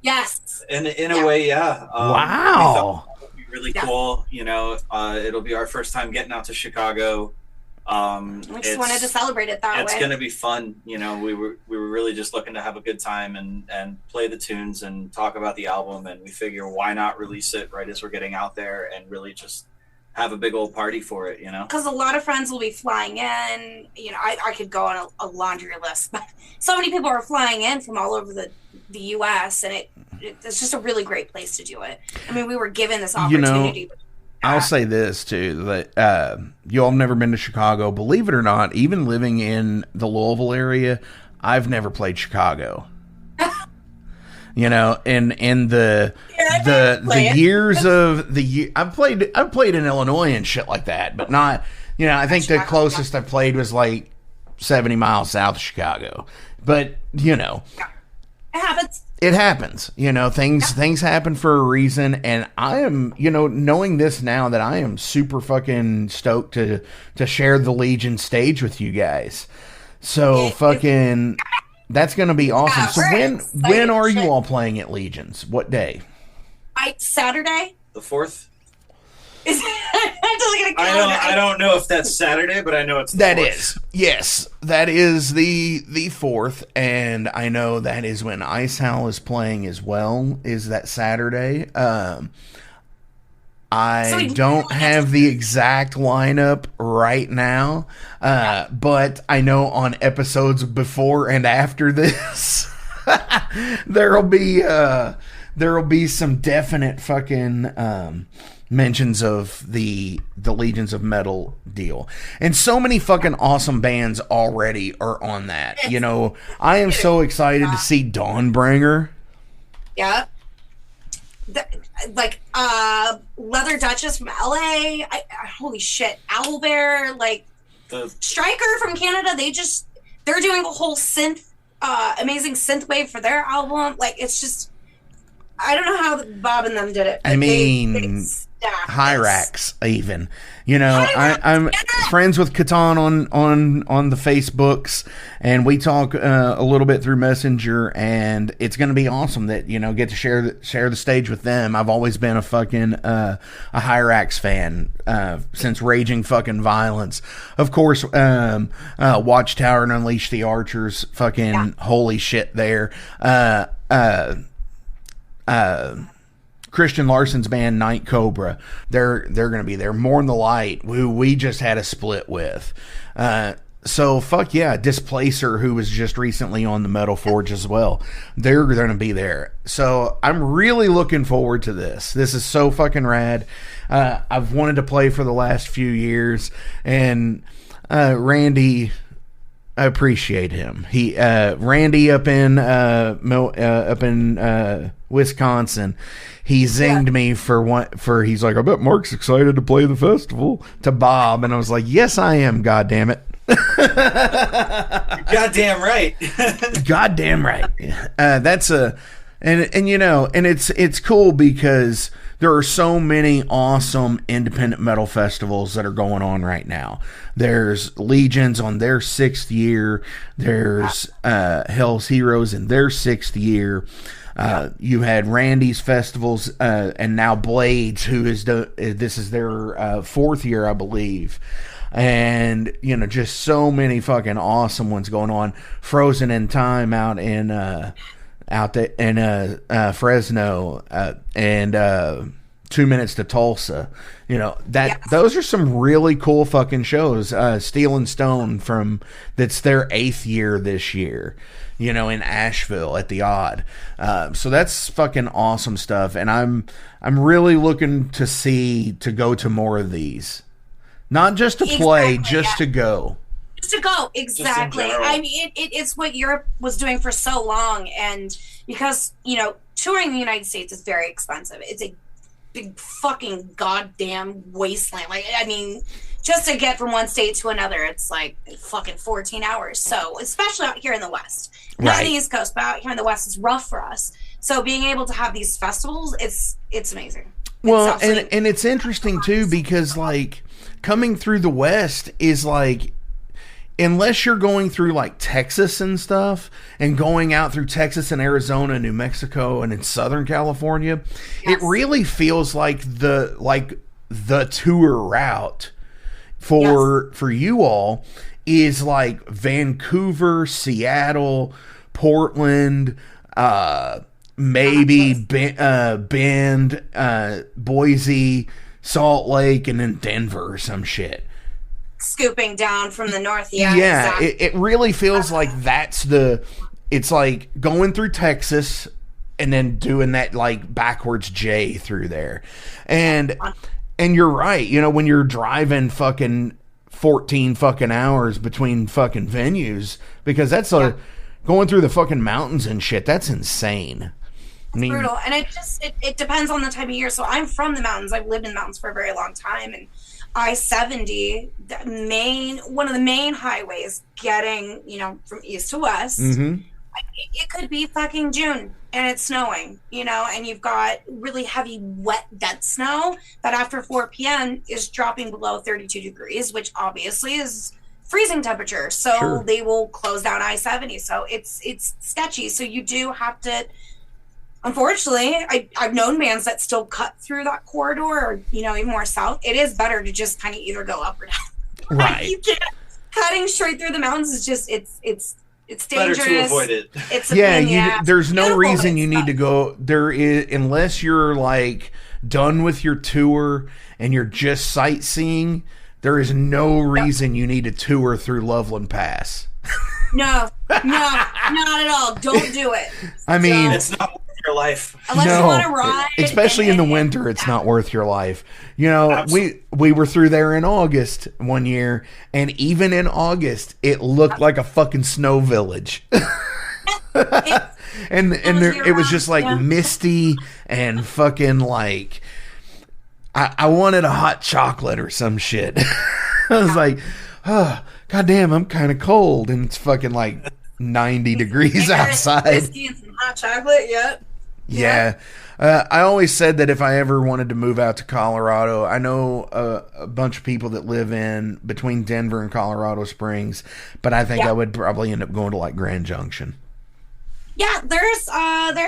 Yes. In a way, yeah. Wow. It would be really cool. You know, it'll be our first time getting out to Chicago. We just wanted to celebrate it that way. It's going to be fun. You know, we were really just looking to have a good time and play the tunes and talk about the album. And we figure, why not release it right as we're getting out there and really just have a big old party for it, you know? Because a lot of friends will be flying in. You know, I could go on a laundry list, but so many people are flying in from all over the U.S. and it's just a really great place to do it. I mean, we were given this opportunity. You know, I'll say this too, that you all have never been to Chicago. Believe it or not, even living in the Louisville area, I've never played Chicago. You know, in the years of the year, I've played in Illinois and shit like that, but not, you know, I think the closest I played was like 70 miles south of Chicago. But, you know, it happens. You know, things happen for a reason, and I am, you know, knowing this now, that I am super fucking stoked to share the Legion stage with you guys. So fucking, that's gonna be awesome. So when are you all playing at Legions? What day? Saturday. The 4th. I don't know if that's Saturday, but I know it's the 4th. Yes, that is the 4th, and I know that is when Icehowl is playing as well. Is that Saturday? I don't have the exact lineup right now, but I know on episodes before and after this, there'll be some definite fucking mentions of the Legions of Metal deal, and so many fucking awesome bands already are on that. You know, I am so excited to see Dawnbringer. Yeah. Leather Duchess from LA. Holy shit. Owlbear, like Striker from Canada. They're doing a whole amazing synth wave for their album. Like, it's just, I don't know how Bob and them did it. I mean, Hyrax even. You know, I'm friends with Catan on the Facebooks, and we talk a little bit through Messenger, and it's going to be awesome that, you know, get to share the stage with them. I've always been a fucking a Hyrax fan since Raging fucking Violence. Of course, Watchtower and Unleash the Archers, fucking holy shit there. Christian Larson's band Night Cobra, they're going to be there. Mourn the Light, who we just had a split with. So fuck yeah, Displacer, who was just recently on the Metal Forge as well, they're going to be there. So I'm really looking forward to this. This is so fucking rad. I've wanted to play for the last few years, and Randy, I appreciate him. Randy up in Wisconsin, he zinged me for he's like, I bet Mark's excited to play the festival, to Bob, and I was like, yes I am, god damn it. Goddamn right. Goddamn right. That's And you know, and it's cool because there are so many awesome independent metal festivals that are going on right now. There's Legions on their 6th year. There's Hell's Heroes in their 6th year. You had Randy's festivals, and now Blades, who is this is their 4th year, I believe. And you know, just so many fucking awesome ones going on. Frozen in Time out there in Fresno, and 2 Minutes to Tulsa. You know, those are some really cool fucking shows. Steel and Stone that's their 8th year this year, you know, in Asheville at the Odd. So that's fucking awesome stuff, and I'm really looking to go to more of these. Not just to play, just to go. Just to go, exactly. I mean, it's what Europe was doing for so long, and because, you know, touring the United States is very expensive. It's a big fucking goddamn wasteland. Like, I mean, just to get from one state to another, it's like fucking 14 hours. So, especially out here in the West. Not on the East Coast, but out here in the West is rough for us. So, being able to have these festivals, it's amazing. Well, and it's interesting too, because like coming through the West is like, unless you're going through like Texas and stuff, and going out through Texas and Arizona, New Mexico, and in Southern California, it really feels like the tour route for you all is like Vancouver, Seattle, Portland, maybe Bend, Boise, Salt Lake, and then Denver or some shit. Scooping down from the north. Exactly. It really feels like it's like going through Texas and then doing that like backwards J through there. And you're right, you know, when you're driving fucking 14 fucking hours between fucking venues, because that's going through the fucking mountains and shit, that's insane. I mean, brutal. And it depends on the time of year. So I'm from the mountains. I've lived in the mountains for a very long time, and I-70, one of the main highways getting, you know, from east to west, it could be fucking June and it's snowing, you know, and you've got really heavy, wet, dead snow that after 4 p.m. is dropping below 32 degrees, which obviously is freezing temperature. So they will close down I-70. So it's sketchy. So you do have to. Unfortunately, I've known bands that still cut through that corridor, or, you know, even more south. It is better to just kind of either go up or down. Right. You can't. Cutting straight through the mountains is just it's dangerous. Better to avoid it. There's no reason you need to go there unless you're like done with your tour and you're just sightseeing. There is no reason you need to tour through Loveland Pass. No, not at all. Don't do it. I mean, it's not your life. Unless you want to ride, especially in the winter, it's not worth your life. You know, absolutely. we were through there in August one year, and even in August, it looked like a fucking snow village. and it was just like misty and fucking like I wanted a hot chocolate or some shit. I was like, oh, goddamn, I'm kind of cold, and it's fucking like 90 degrees outside. Whiskey and some hot chocolate, Yeah. I always said that if I ever wanted to move out to Colorado, I know a bunch of people that live in between Denver and Colorado Springs, but I think I would probably end up going to like Grand Junction. Yeah, there's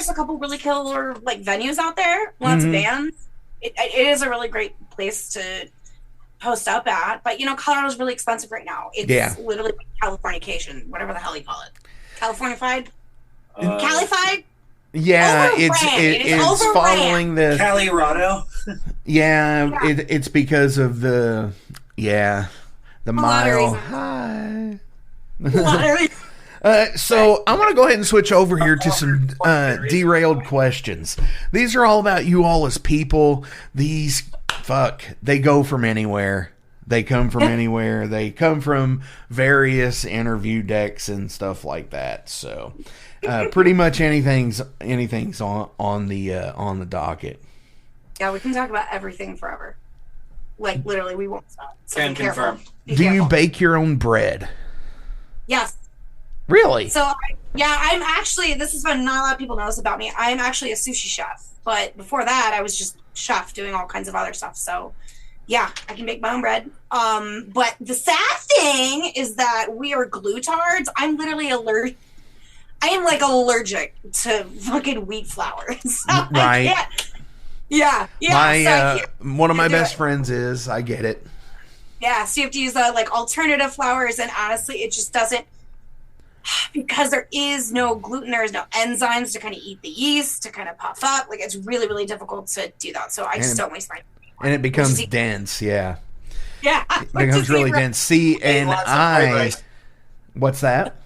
a couple really killer like venues out there, lots of bands. It is a really great place to post up at, but you know, Colorado's really expensive right now. It's literally Californication, whatever the hell you call it. Californified? Calified? Yeah, it's following the Colorado. It's because of the mile high. So I'm going to go ahead and switch over here to some derailed questions. These are all about you all as people. These, they go from anywhere. They come from anywhere. They come from various interview decks and stuff like that. So pretty much anything's on the docket. Yeah, we can talk about everything forever. Like literally, we won't stop. So Can confirm. Do you bake your own bread? Yes. Really? So, I'm actually, this is what not a lot of people know this about me. I'm actually a sushi chef. But before that, I was just chef doing all kinds of other stuff. So, yeah, I can make my own bread. But the sad thing is that we are glutards. I'm literally allergic. I am like allergic to fucking wheat flour. So right. Yeah. One of my best friends is. I get it. Yeah, so you have to use like alternative flours, and honestly, it just doesn't, because there is no gluten, there is no enzymes to kind of eat the yeast, to kind of puff up. Like, it's really, really difficult to do that. So I just don't waste my time. And it becomes dense, yeah. Yeah. It becomes really dense. See, and what's that?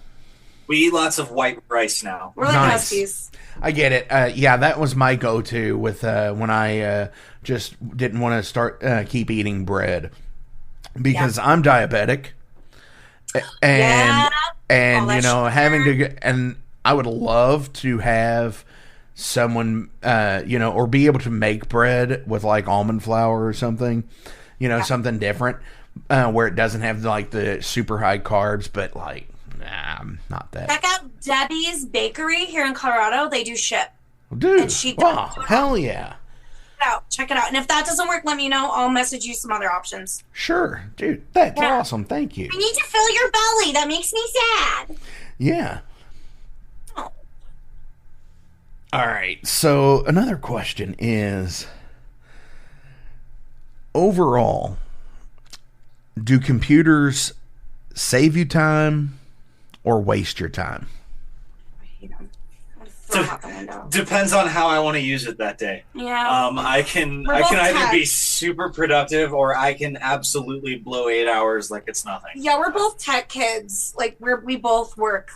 We eat lots of white rice now. We're like Huskies. I get it. Yeah, that was my go-to with when I just didn't want to start keep eating bread, because I'm diabetic, and you know, having to and I would love to have someone you know, or be able to make bread with like almond flour or something, you know, something different where it doesn't have like the super high carbs, but like. Nah, not that. Check out Debbie's Bakery here in Colorado. They do ship. Dude, and she hell yeah. Check it out. And if that doesn't work, let me know. I'll message you some other options. Sure. Dude, that's awesome. Thank you. I need to fill your belly. That makes me sad. Yeah. Oh. All right. So another question is, overall, do computers save you time or waste your time? Depends on how I want to use it that day. Yeah. I can either be super productive, or I can absolutely blow 8 hours like it's nothing. Yeah, we're both tech kids. Like, we both work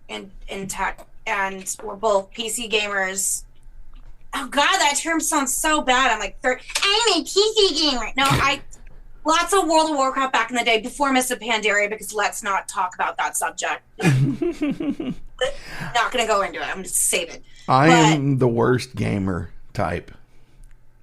in tech, and we're both PC gamers. Oh God, that term sounds so bad. I'm like, I'm a PC gamer. No, lots of World of Warcraft back in the day before Mists of Pandaria, because let's not talk about that subject. Not going to go into it. I'm just save it. I am the worst gamer type.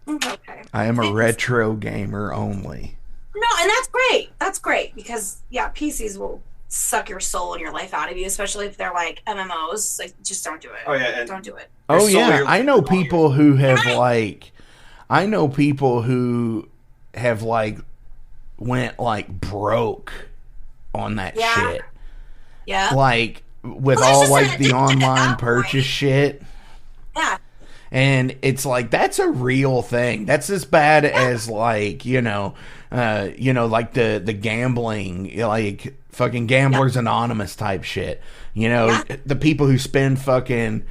Okay. I am a retro gamer only. No, and that's great. That's great, because PCs will suck your soul and your life out of you, especially if they're like MMOs. Like, just don't do it. Oh yeah, don't do it. Oh yeah, I know people who have went like broke on that shit. Yeah. Like with all like the online purchase shit. Yeah. And it's like, that's a real thing. That's as bad as like, like the gambling, like fucking Gamblers Anonymous type shit. The people who spend fucking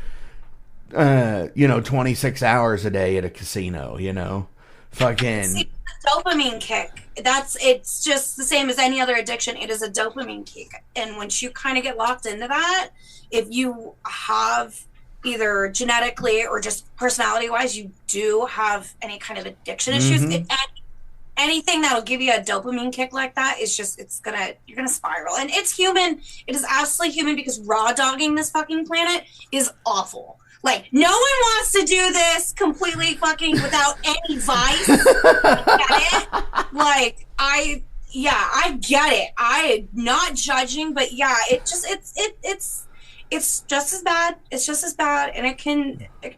26 hours a day at a casino, fucking. See, dopamine kick. It's just the same as any other addiction. It is a dopamine kick. And once you kind of get locked into that, if you have either genetically or just personality wise, you do have any kind of addiction issues, anything that'll give you a dopamine kick like that is just, you're gonna spiral. And it's human. It is absolutely human, because raw dogging this fucking planet is awful. Like, no one wants to do this completely fucking without any vice. Get it? Like, I get it. I'm not judging, but yeah, it's just as bad. It's just as bad. And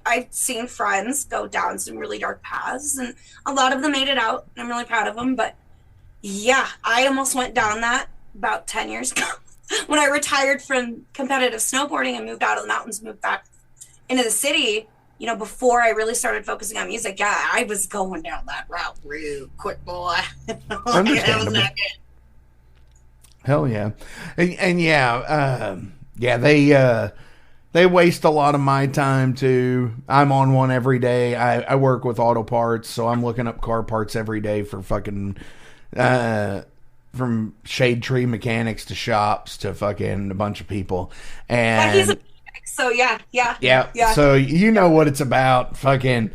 I've seen friends go down some really dark paths, and a lot of them made it out. I'm really proud of them. But yeah, I almost went down that about 10 years ago when I retired from competitive snowboarding and moved out of the mountains, moved back into the city, before I really started focusing on music. Yeah, I was going down that route real quick, boy. Understandable. Hell yeah. And they waste a lot of my time too. I'm on one every day. I work with auto parts, so I'm looking up car parts every day for fucking from shade tree mechanics to shops to fucking a bunch of people. And so yeah. So you know what it's about. Fucking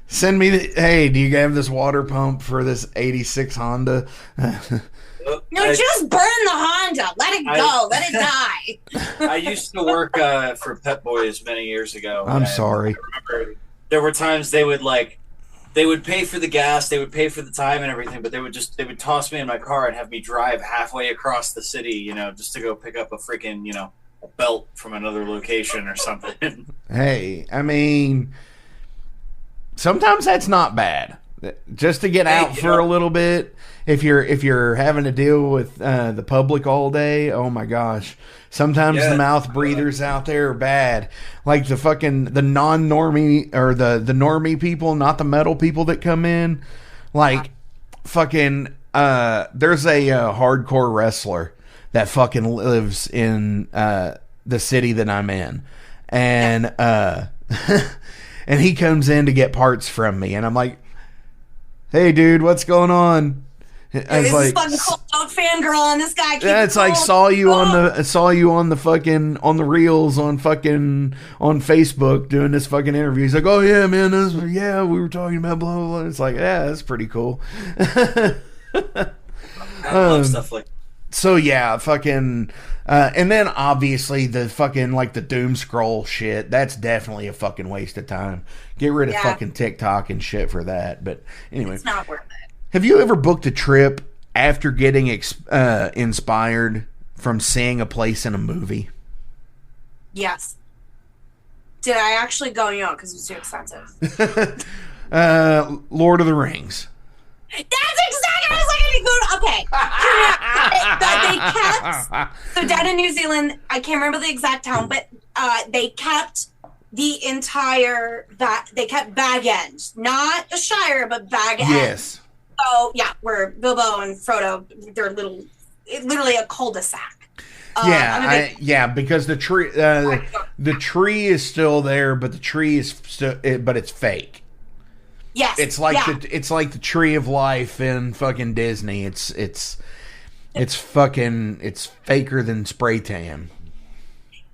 send me hey, do you have this water pump for this 86 Honda? No, just burn the Honda. Let it go. Let it die. I used to work for Pet Boys many years ago. I'm sorry. I remember there were times they would pay for the gas, they would pay for the time and everything, but they would toss me in my car and have me drive halfway across the city, just to go pick up a freaking, a belt from another location or something. Hey, I mean, sometimes that's not bad. Just to get out for a little bit. If you're having to deal with the public all day, oh my gosh. Sometimes the mouth breathers out there are bad. Like the non-normie or the normie people, not the metal people that come in. Like fucking there's a hardcore wrestler that fucking lives in the city that I'm in. And and he comes in to get parts from me and I'm like, "Hey dude, what's going on?" I was like, fucking cool. Don't fangirl on this guy. Yeah, it's like saw you on the fucking on the reels on Facebook doing this fucking interview. He's like, "Oh yeah, man, we were talking about blah blah blah." It's like, yeah, that's pretty cool. I love stuff like. So yeah, fucking, and then obviously the fucking like the doom scroll shit. That's definitely a fucking waste of time. Get rid of fucking TikTok and shit for that. But anyway, it's not worth it. Have you ever booked a trip after getting inspired from seeing a place in a movie? Yes. Did I actually go? Because it was too expensive. Lord of the Rings. That's exactly what I was like. Okay. They kept, so down in New Zealand, I can't remember the exact town, but they kept the entire, they kept Bag End. Not the Shire, but Bag End. Yes. So, yeah, where Bilbo and Frodo, they're literally a cul-de-sac. Because the tree is still there, but the tree is still, but it's fake. Yes, it's like the tree of life in fucking Disney. It's faker than spray tan.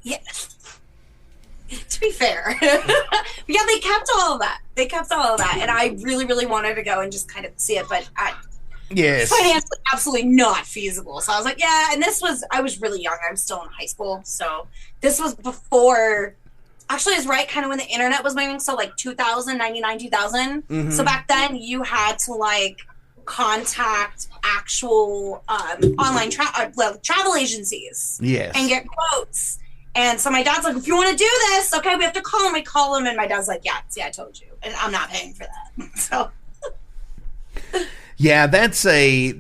Yeah. To be fair, yeah, they kept all of that. And I really, really wanted to go and just kind of see it, but financially, absolutely not feasible. So I was like, yeah. And I was really young. I'm still in high school, so this was before. Actually, it's right kind of when the internet was moving. So like 2000, 99, 2000. Mm-hmm. So back then, you had to like contact actual online travel agencies, and get quotes. And so my dad's like, if you want to do this, okay, we have to call him. I call him, and my dad's like, yeah, see, I told you. And I'm not paying for that. So. Yeah, that's a,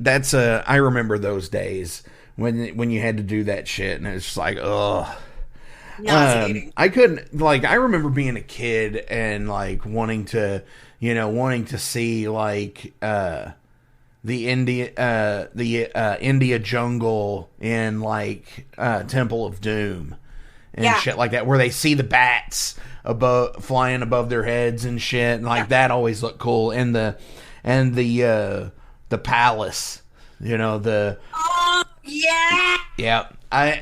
I remember those days when you had to do that shit, and it's just like, ugh. I couldn't, like, I remember being a kid and, like, wanting to see, like, the India jungle in, like, Temple of Doom. And shit like that, where they see the bats flying above their heads and shit, and like that always looked cool. And the palace, I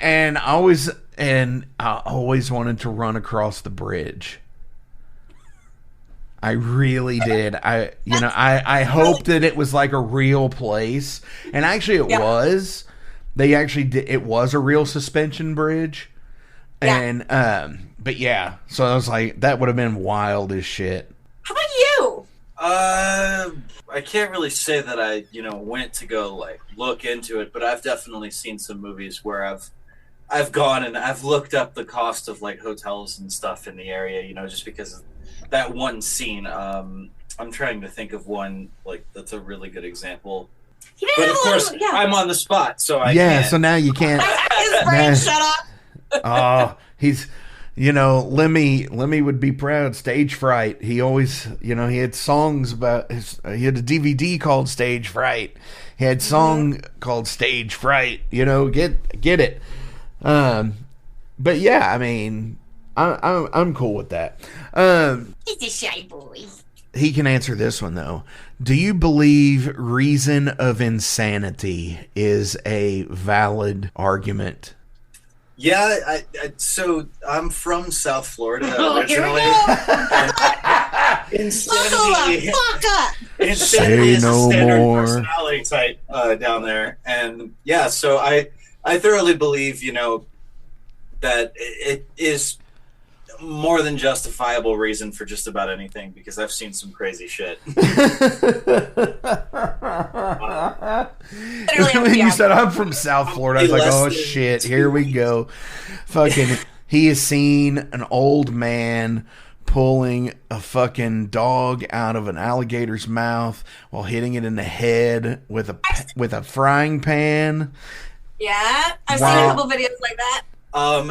always wanted to run across the bridge. I really did. I hoped that it was like a real place, and actually it was. They actually did. It was a real suspension bridge. And but yeah, so I was like, that would have been wild as shit. How about you? I can't really say that I went to go like look into it, but I've definitely seen some movies where I've gone and I've looked up the cost of like hotels and stuff in the area, just because of that one scene. I'm trying to think of one like that's a really good example. But of course, I'm on the spot, so I can't. So now you can't. His brain shut up. Oh, he's, Lemmy would be proud. Stage Fright. He always, he had songs about he had a DVD called Stage Fright. He had song called Stage Fright. Get it. But yeah, I mean, I'm cool with that. He's a shy boy. He can answer this one though. Do you believe reason of insanity is a valid argument? Yeah, so I'm from South Florida originally. Insanity is a standard personality type down there, and yeah, so I thoroughly believe that it is more than justifiable reason for just about anything because I've seen some crazy shit. You said I'm from South Florida. I was like, oh shit, here we go. Fucking, he has seen an old man pulling a fucking dog out of an alligator's mouth while hitting it in the head with a frying pan. Yeah, I've seen a couple videos like that.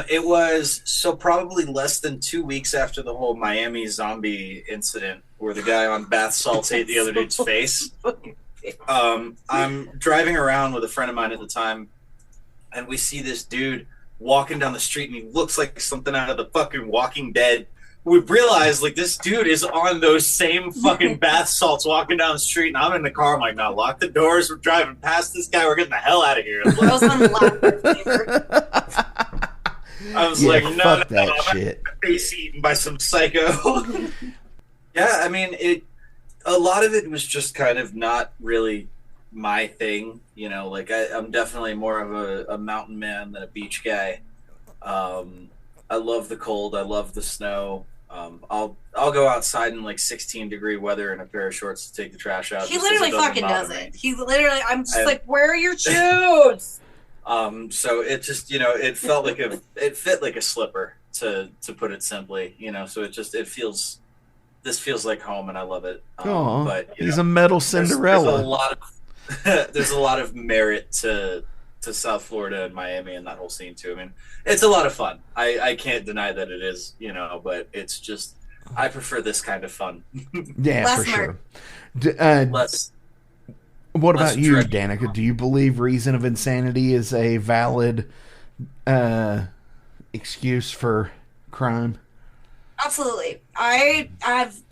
It was probably less than 2 weeks after the whole Miami zombie incident where the guy on bath salts ate the other dude's face. I'm driving around with a friend of mine at the time, and we see this dude walking down the street, and he looks like something out of the fucking Walking Dead. We realized, like, this dude is on those same fucking bath salts walking down the street, and I'm in the car. I'm like, no, lock the doors. We're driving past this guy. We're getting the hell out of here. I was like, no, shit. Face eaten by some psycho. Yeah, I mean, a lot of it was just kind of not really my thing. You know, like I'm definitely more of a mountain man than a beach guy. I love the cold. I love the snow. I'll go outside in like 16-degree weather in a pair of shorts to take the trash out. He literally fucking does it. He literally, I'm just like, where are your shoes? So it just, you know, it fit like a slipper to put it simply, you know, so this feels like home and I love it. But he's a metal Cinderella. There's a lot of merit to South Florida and Miami and that whole scene too. I mean, it's a lot of fun. I can't deny that it is, you know, but it's just, I prefer this kind of fun. Yeah, Less for sure. Less What about you, direct. Danica? Do you believe reason of insanity is a valid excuse for crime? Absolutely.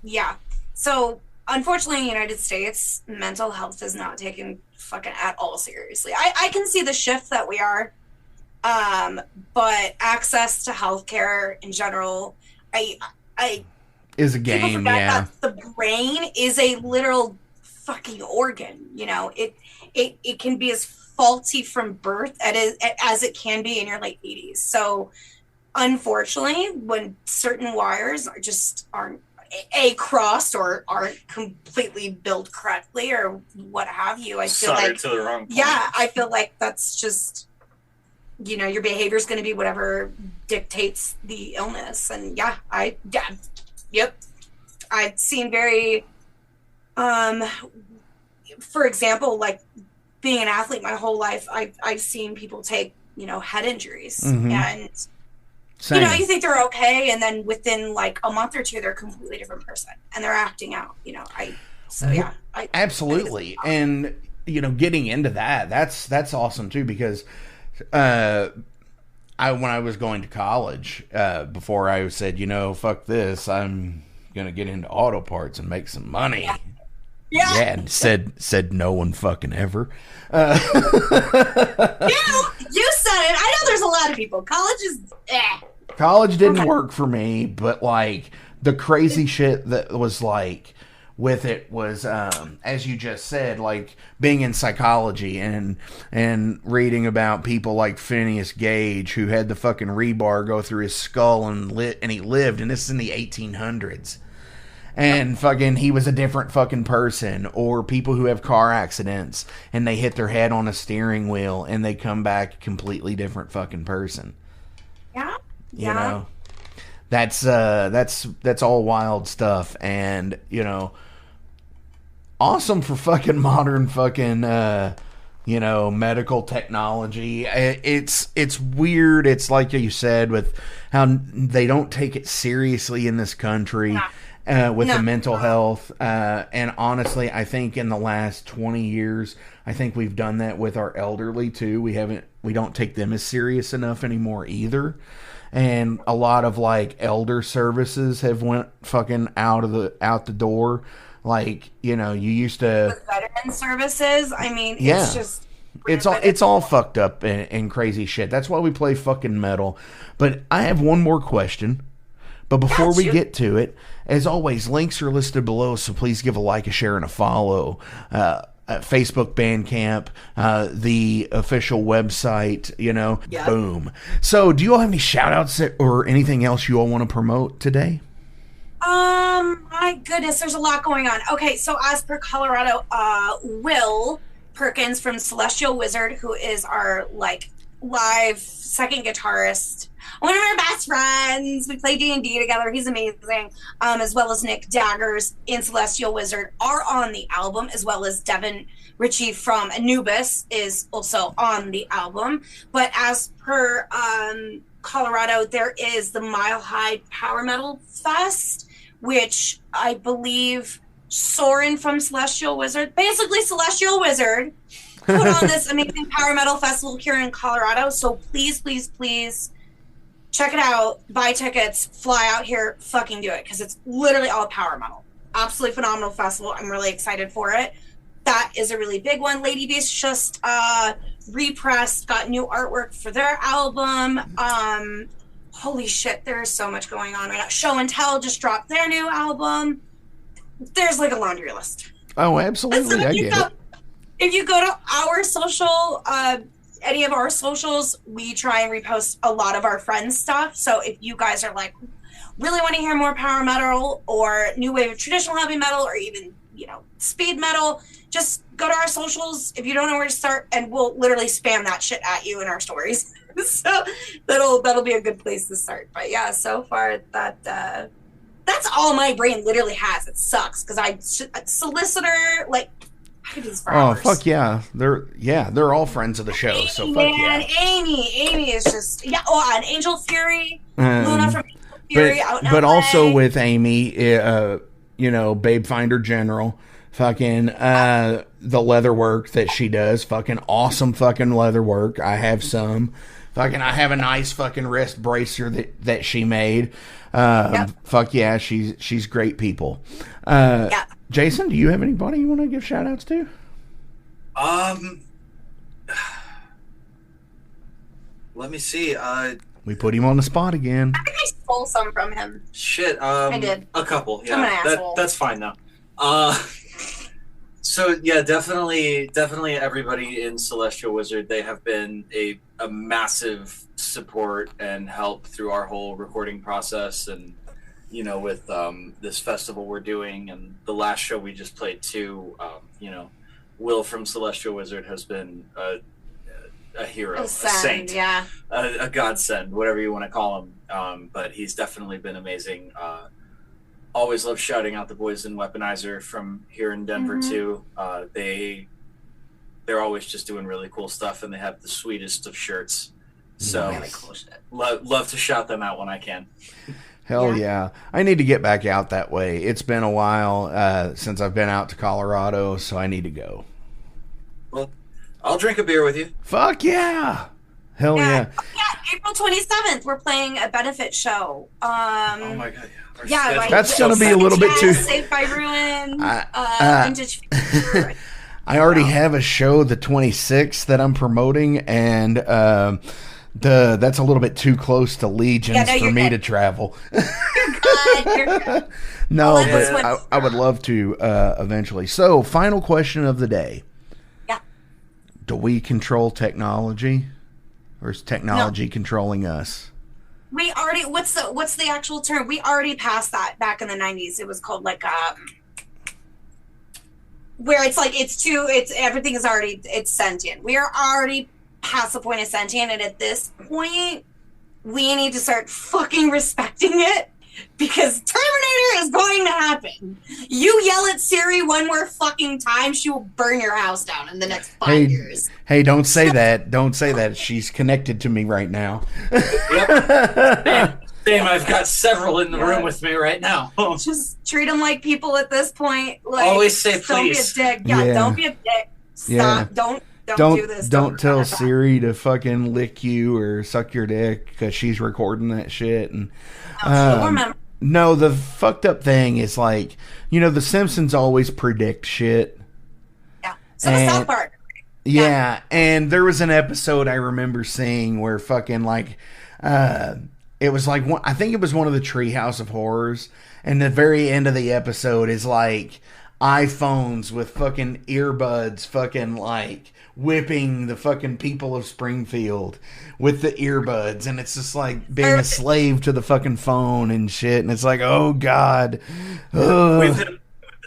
Yeah. So, unfortunately, in the United States, mental health is not taken fucking at all seriously. I can see the shift that we are, but access to healthcare in general, Is a people game, forget yeah. that the brain is a literal fucking organ. You know, it can be as faulty from birth as it can be in your late 80s. So, unfortunately, when certain wires aren't crossed or aren't completely built correctly or what have you, I feel like to the wrong point. Yeah, I feel like that's just, you know, your behavior is going to be whatever dictates the illness. And yep, I've seen very for example, like being an athlete my whole life, I've seen people take, you know, head injuries and Same. you know, you think they're okay, and then within like a month or two, they're a completely different person, and they're acting out. You know, absolutely. And you know, getting into that's awesome too, because when I was going to college, before I said, you know, fuck this, I'm gonna get into auto parts and make some money. Yeah, and said no one fucking ever. You said it. I know there's a lot of people. College is College didn't work for me, but like the crazy shit that was like with it was, as you just said, like being in psychology and reading about people like Phineas Gage, who had the fucking rebar go through his skull and he lived, and this is in the 1800s. And fucking, he was a different fucking person. Or people who have car accidents and they hit their head on a steering wheel and they come back a completely different fucking person. Yeah. You know, that's all wild stuff. And, you know, awesome for fucking modern fucking, you know, medical technology. It's weird. It's like you said, with how they don't take it seriously in this country. With the mental health. And honestly, I think in the last 20 years, I think we've done that with our elderly too. We don't take them as serious enough anymore either. And a lot of like elder services have went fucking out the door. Like, you know, you used to with veteran services. I mean, yeah. It's just it's all fucked up and crazy shit. That's why we play fucking metal. But I have one more question. But before we get to it, as always, links are listed below, so please give a like, a share, and a follow. Facebook Bandcamp, the official website, boom. So do you all have any shout outs or anything else you all want to promote today? My goodness, there's a lot going on. Okay, so as per Colorado, Will Perkins from Celestial Wizard, who is our live second guitarist, one of our best friends. We play D&D together. He's amazing. As well as Nick Daggers in Celestial Wizard are on the album, as well as Devin Ritchie from Anubis is also on the album. But as per Colorado, there is the Mile High Power Metal Fest, which I believe Soren from Celestial Wizard, basically Celestial Wizard, put on this amazing power metal festival here in Colorado. So please, please, please check it out. Buy tickets, fly out here, fucking do it, because it's literally all power metal. Absolutely phenomenal festival. I'm really excited for it. That is a really big one. Ladybeast just repressed, got new artwork for their album. Holy shit, there's so much going on right now. Show and Tell just dropped their new album. There's like a laundry list. Oh, absolutely. So I get it. If you go to our social, any of our socials, we try and repost a lot of our friends' stuff. So if you guys are really want to hear more power metal or new wave of traditional heavy metal or even, speed metal, just go to our socials if you don't know where to start, and we'll literally spam that shit at you in our stories. So that'll be a good place to start. But yeah, so far that's all my brain literally has. It sucks because solicitor, I could do this for hours. Oh fuck yeah, they're all friends of the show. Amy, so fuck yeah. Amy is just and Angel Fury, Luna from Angel Fury out in but LA. Also with Amy, Babe Finder General, fucking the leather work that she does, fucking awesome fucking leather work. I have some. Fucking, I have a nice fucking wrist bracer that she made. Yep. Fuck yeah, she's great people. Jason, do you have anybody you want to give shout outs to? Let me see. We put him on the spot again. I think I stole some from him. Shit. I did. A couple. Yeah, I'm an asshole. That's fine though. So yeah, definitely everybody in Celestial Wizard, they have been a massive support and help through our whole recording process, and with this festival we're doing and the last show we just played too. Will from Celestial Wizard has been a hero, a saint, a godsend, whatever you want to call him. But he's definitely been amazing. Always love shouting out the boys in Weaponizer from here in Denver too. They're always just doing really cool stuff, and they have the sweetest of shirts. So really cool shit. Love to shout them out when I can. Hell yeah. I need to get back out that way. It's been a while since I've been out to Colorado, so I need to go. Well, I'll drink a beer with you. Fuck yeah. Hell yeah. April 27th, we're playing a benefit show. Oh my god, That's going to be a little bit too... Saved by Ruin, Vintage Fever. I already have a show the 26th that I'm promoting, and that's a little bit too close to Legions for me to travel. You're good. No, but I would love to eventually. So, final question of the day. Yeah. Do we control technology, or is technology controlling us? We already, what's the actual term? We already passed that back in the 90s. It was called where it's everything is already, it's sentient. We are already past the point of sentient, and at this point, we need to start fucking respecting it, because Terminator is going to happen. You yell at Siri one more fucking time, she will burn your house down in the next 5 years. Hey, don't say that. Don't say that. She's connected to me right now. Yep. Same. I've got several in the room with me right now. Just treat them like people at this point. Always say please. Don't be a dick. Yeah, don't be a dick. Stop. Yeah. Don't do this. Don't tell Siri to fucking lick you or suck your dick because she's recording that shit. And no, the fucked up thing is the Simpsons always predict shit. Yeah. So the South Park. Yeah, and there was an episode I remember seeing where fucking it was I think it was one of the Treehouse of Horrors, and the very end of the episode is iPhones with fucking earbuds, fucking like whipping the fucking people of Springfield with the earbuds, and it's just like being a slave to the fucking phone and shit, and it's like, oh god. With the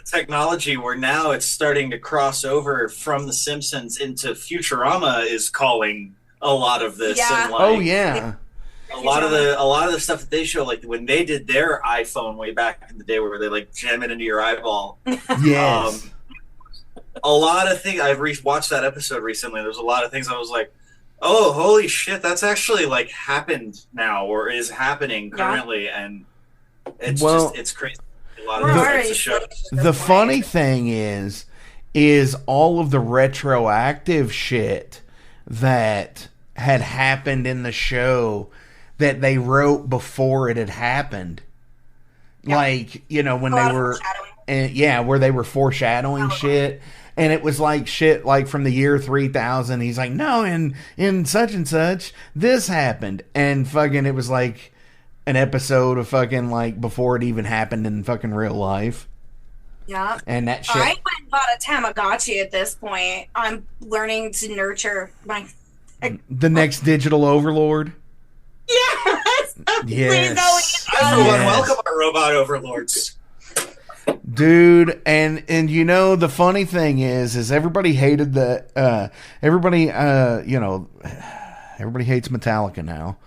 technology where now it's starting to cross over from The Simpsons into Futurama is calling a lot of this. Yeah. And like, Oh yeah. a lot of the stuff that they show, like when they did their iPhone way back in the day, where they like jam it into your eyeball. Yes. A lot of things. I've watched that episode recently. There's a lot of things I was like, oh, holy shit, that's actually like happened now or is happening currently, and it's it's crazy. A lot of those types of shows. The funny thing is all of the retroactive shit that had happened in the show that they wrote before it had happened. Yep. Like, you know, when they were, where they were foreshadowing shit. And it was like shit like from the year 3000. He's like, no, in such and such, this happened. And fucking, it was like an episode of fucking like before it even happened in fucking real life. Yeah. And that shit. I went and bought a Tamagotchi at this point. I'm learning to nurture the next digital overlord. Yes. Yes. I for one welcome our robot overlords. Dude, and you know the funny thing is everybody hated everybody hates Metallica now.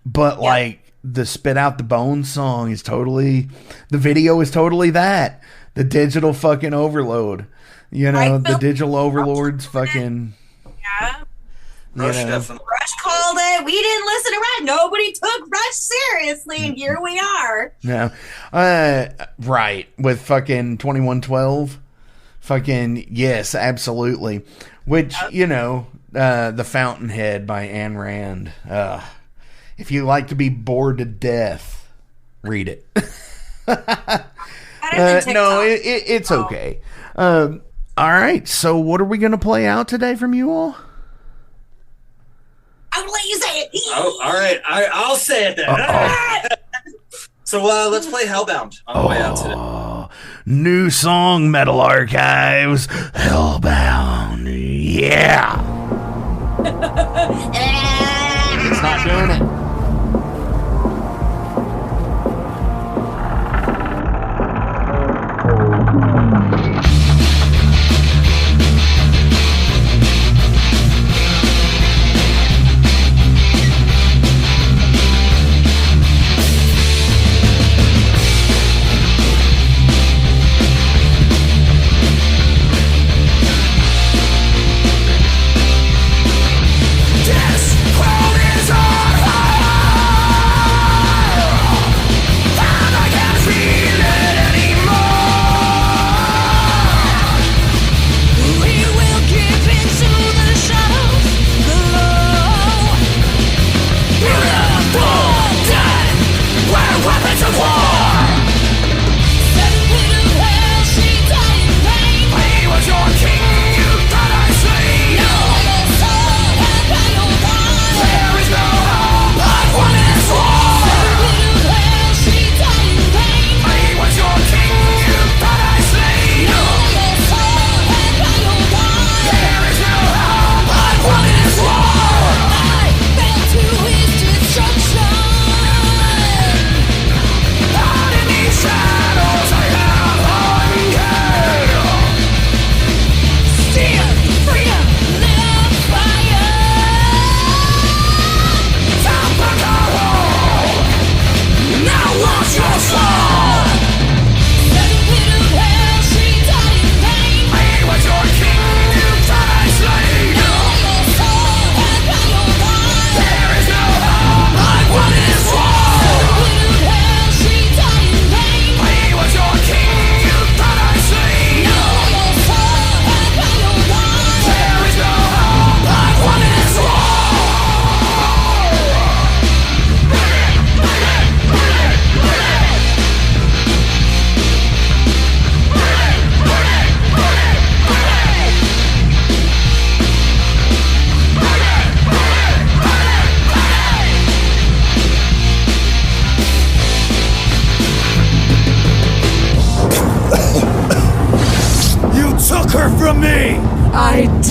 But like the Spit Out the Bones song is totally, the video is totally that. The digital fucking overload. You know, the digital overlords fucking. Yeah. Rush definitely. Rush called it. We didn't listen to Rush. Nobody took Rush seriously, and here we are. Yeah. Right. With fucking 2112. Fucking, yes, absolutely. Which, you know, The Fountainhead by Ayn Rand. If you like to be bored to death, read it. No, it's okay. All right. So what are we going to play out today from you all? I'll let you say it. Oh, all right. I'll say it then. So let's play Hellbound on the way out today. New song, Metal Archives. Hellbound. Yeah. It's not doing it. This world is on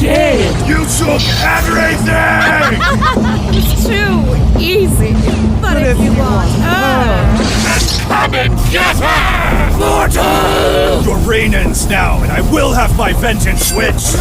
shame! You took everything! It's too easy. But if you want her... Come and get her! Mortal! Your reign ends now, and I will have my vengeance, witch!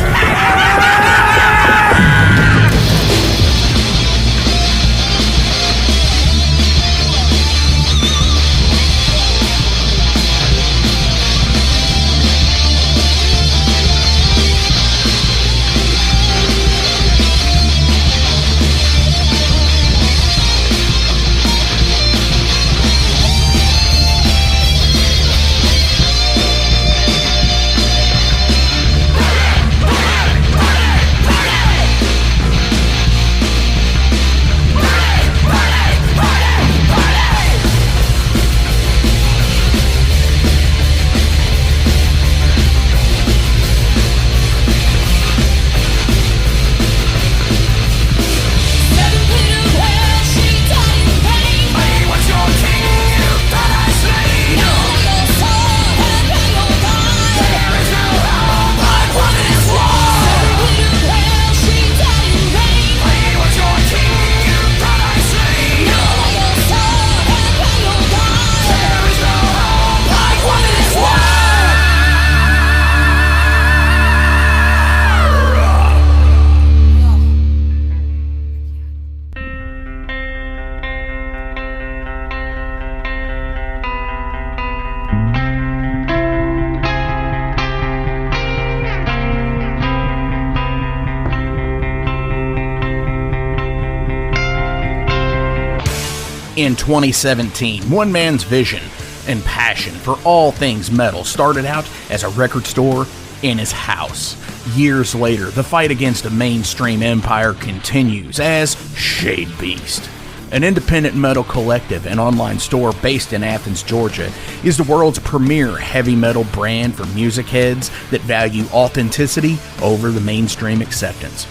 In 2017, one man's vision and passion for all things metal started out as a record store in his house. Years later, the fight against a mainstream empire continues as Shadebeast. An independent metal collective and online store based in Athens, Georgia, is the world's premier heavy metal brand for music heads that value authenticity over the mainstream acceptance.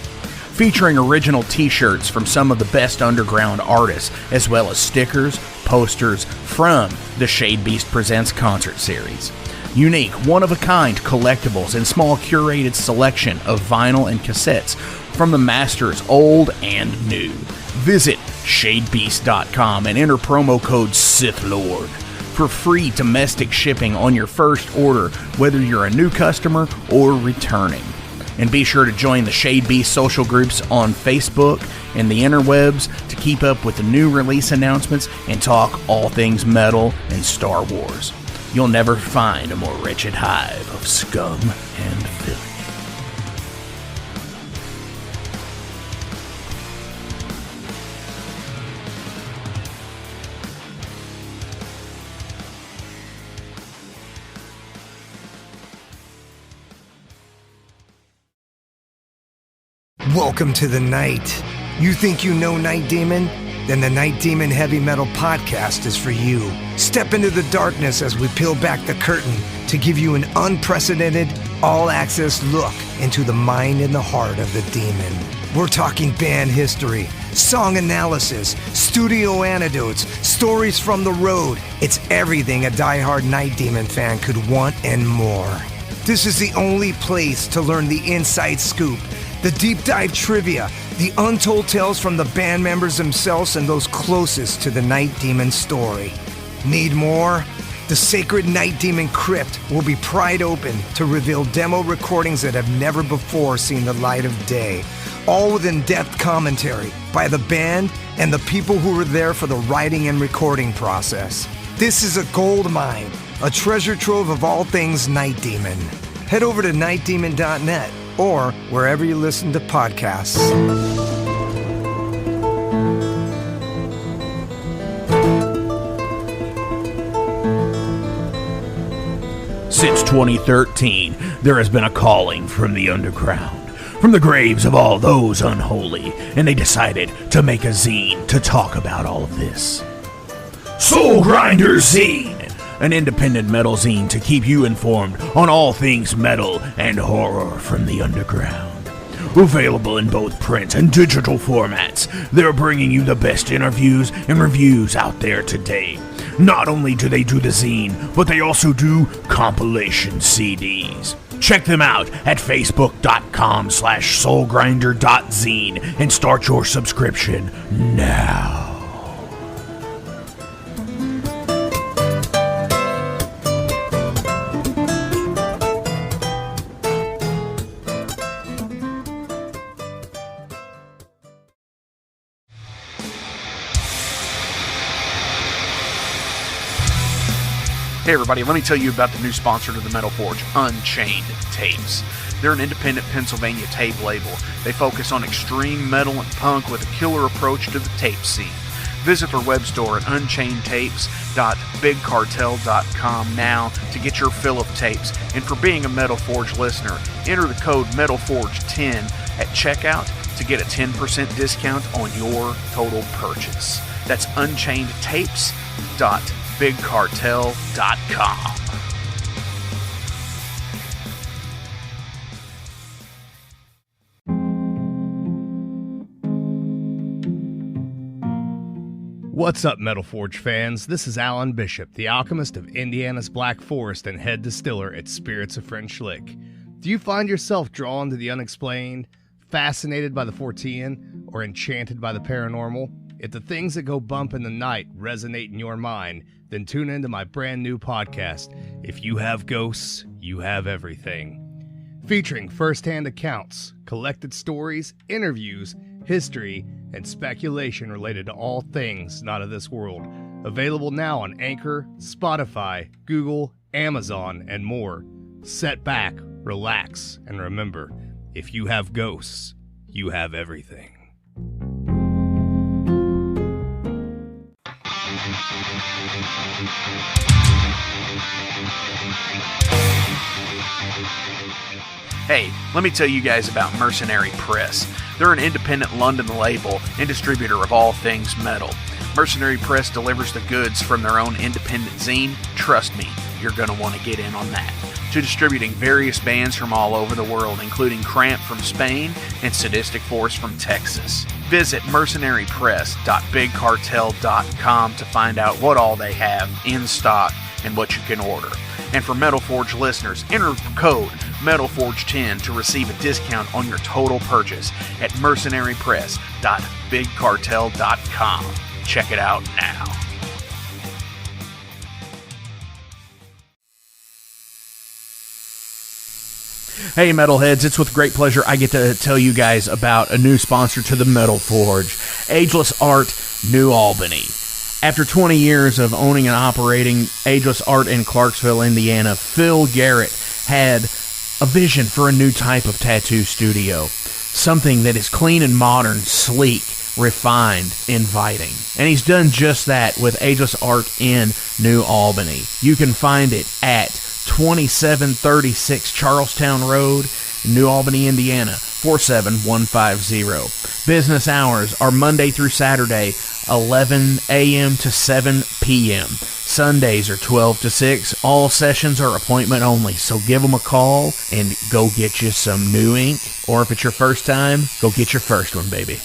Featuring original t-shirts from some of the best underground artists, as well as stickers, posters from the Shadebeast Presents concert series. Unique, one-of-a-kind collectibles and small curated selection of vinyl and cassettes from the masters old and new. Visit shadebeast.com and enter promo code SithLord for free domestic shipping on your first order, whether you're a new customer or returning. And be sure to join the Shadebeast social groups on Facebook and the interwebs to keep up with the new release announcements and talk all things metal and Star Wars. You'll never find a more wretched hive of scum and filth. Welcome to the night. You think you know Night Demon? Then the Night Demon Heavy Metal Podcast is for you. Step into the darkness as we peel back the curtain to give you an unprecedented, all-access look into the mind and the heart of the demon. We're talking band history, song analysis, studio anecdotes, stories from the road. It's everything a diehard Night Demon fan could want and more. This is the only place to learn the inside scoop, the deep dive trivia, the untold tales from the band members themselves and those closest to the Night Demon story. Need more? The sacred Night Demon Crypt will be pried open to reveal demo recordings that have never before seen the light of day, all with in-depth commentary by the band and the people who were there for the writing and recording process. This is a gold mine, a treasure trove of all things Night Demon. Head over to nightdemon.net or wherever you listen to podcasts. Since 2013, there has been a calling from the underground, from the graves of all those unholy, and they decided to make a zine to talk about all of this. Soul Grinder Zine! An independent metal zine to keep you informed on all things metal and horror from the underground. Available in both print and digital formats, they're bringing you the best interviews and reviews out there today. Not only do they do the zine, but they also do compilation CDs. Check them out at facebook.com/soulgrinder.zine and start your subscription now. Hey everybody, let me tell you about the new sponsor to the Metal Forge, Unchained Tapes. They're an independent Pennsylvania tape label. They focus on extreme metal and punk with a killer approach to the tape scene. Visit their web store at unchainedtapes.bigcartel.com now to get your fill of tapes. And for being a Metal Forge listener, enter the code METALFORGE10 at checkout to get a 10% discount on your total purchase. That's unchainedtapes.bigcartel.com. What's up, Metal Forge fans? This is Alan Bishop, the alchemist of Indiana's Black Forest and head distiller at Spirits of French Lick. Do you find yourself drawn to the unexplained, fascinated by the Fortean, or enchanted by the paranormal? If the things that go bump in the night resonate in your mind, then tune into my brand new podcast, If You Have Ghosts, You Have Everything. Featuring first-hand accounts, collected stories, interviews, history, and speculation related to all things not of this world. Available now on Anchor, Spotify, Google, Amazon, and more. Sit back, relax, and remember, if you have ghosts, you have everything. Hey, let me tell you guys about Mercenary Press. They're an independent London label and distributor of all things metal. Mercenary Press delivers the goods from their own independent zine. Trust me, you're going to want to get in on that. To distributing various bands from all over the world, including Cramp from Spain and Sadistic Force from Texas. Visit mercenarypress.bigcartel.com to find out what all they have in stock and what you can order. And for Metal Forge listeners, enter code METALFORGE10 to receive a discount on your total purchase at mercenarypress.bigcartel.com. Check it out now. Hey Metalheads, it's with great pleasure I get to tell you guys about a new sponsor to the Metal Forge, Ageless Art, New Albany. After 20 years of owning and operating Ageless Art in Clarksville, Indiana, Phil Garrett had a vision for a new type of tattoo studio. Something that is clean and modern, sleek, refined, inviting. And he's done just that with Ageless Art in New Albany. You can find it at 2736 Charlestown Road, New Albany, Indiana, 47150. Business hours are Monday through Saturday, 11 a.m. to 7 p.m. Sundays are 12 to 6. All sessions are appointment only, so give them a call and go get you some new ink. Or if it's your first time, go get your first one, baby.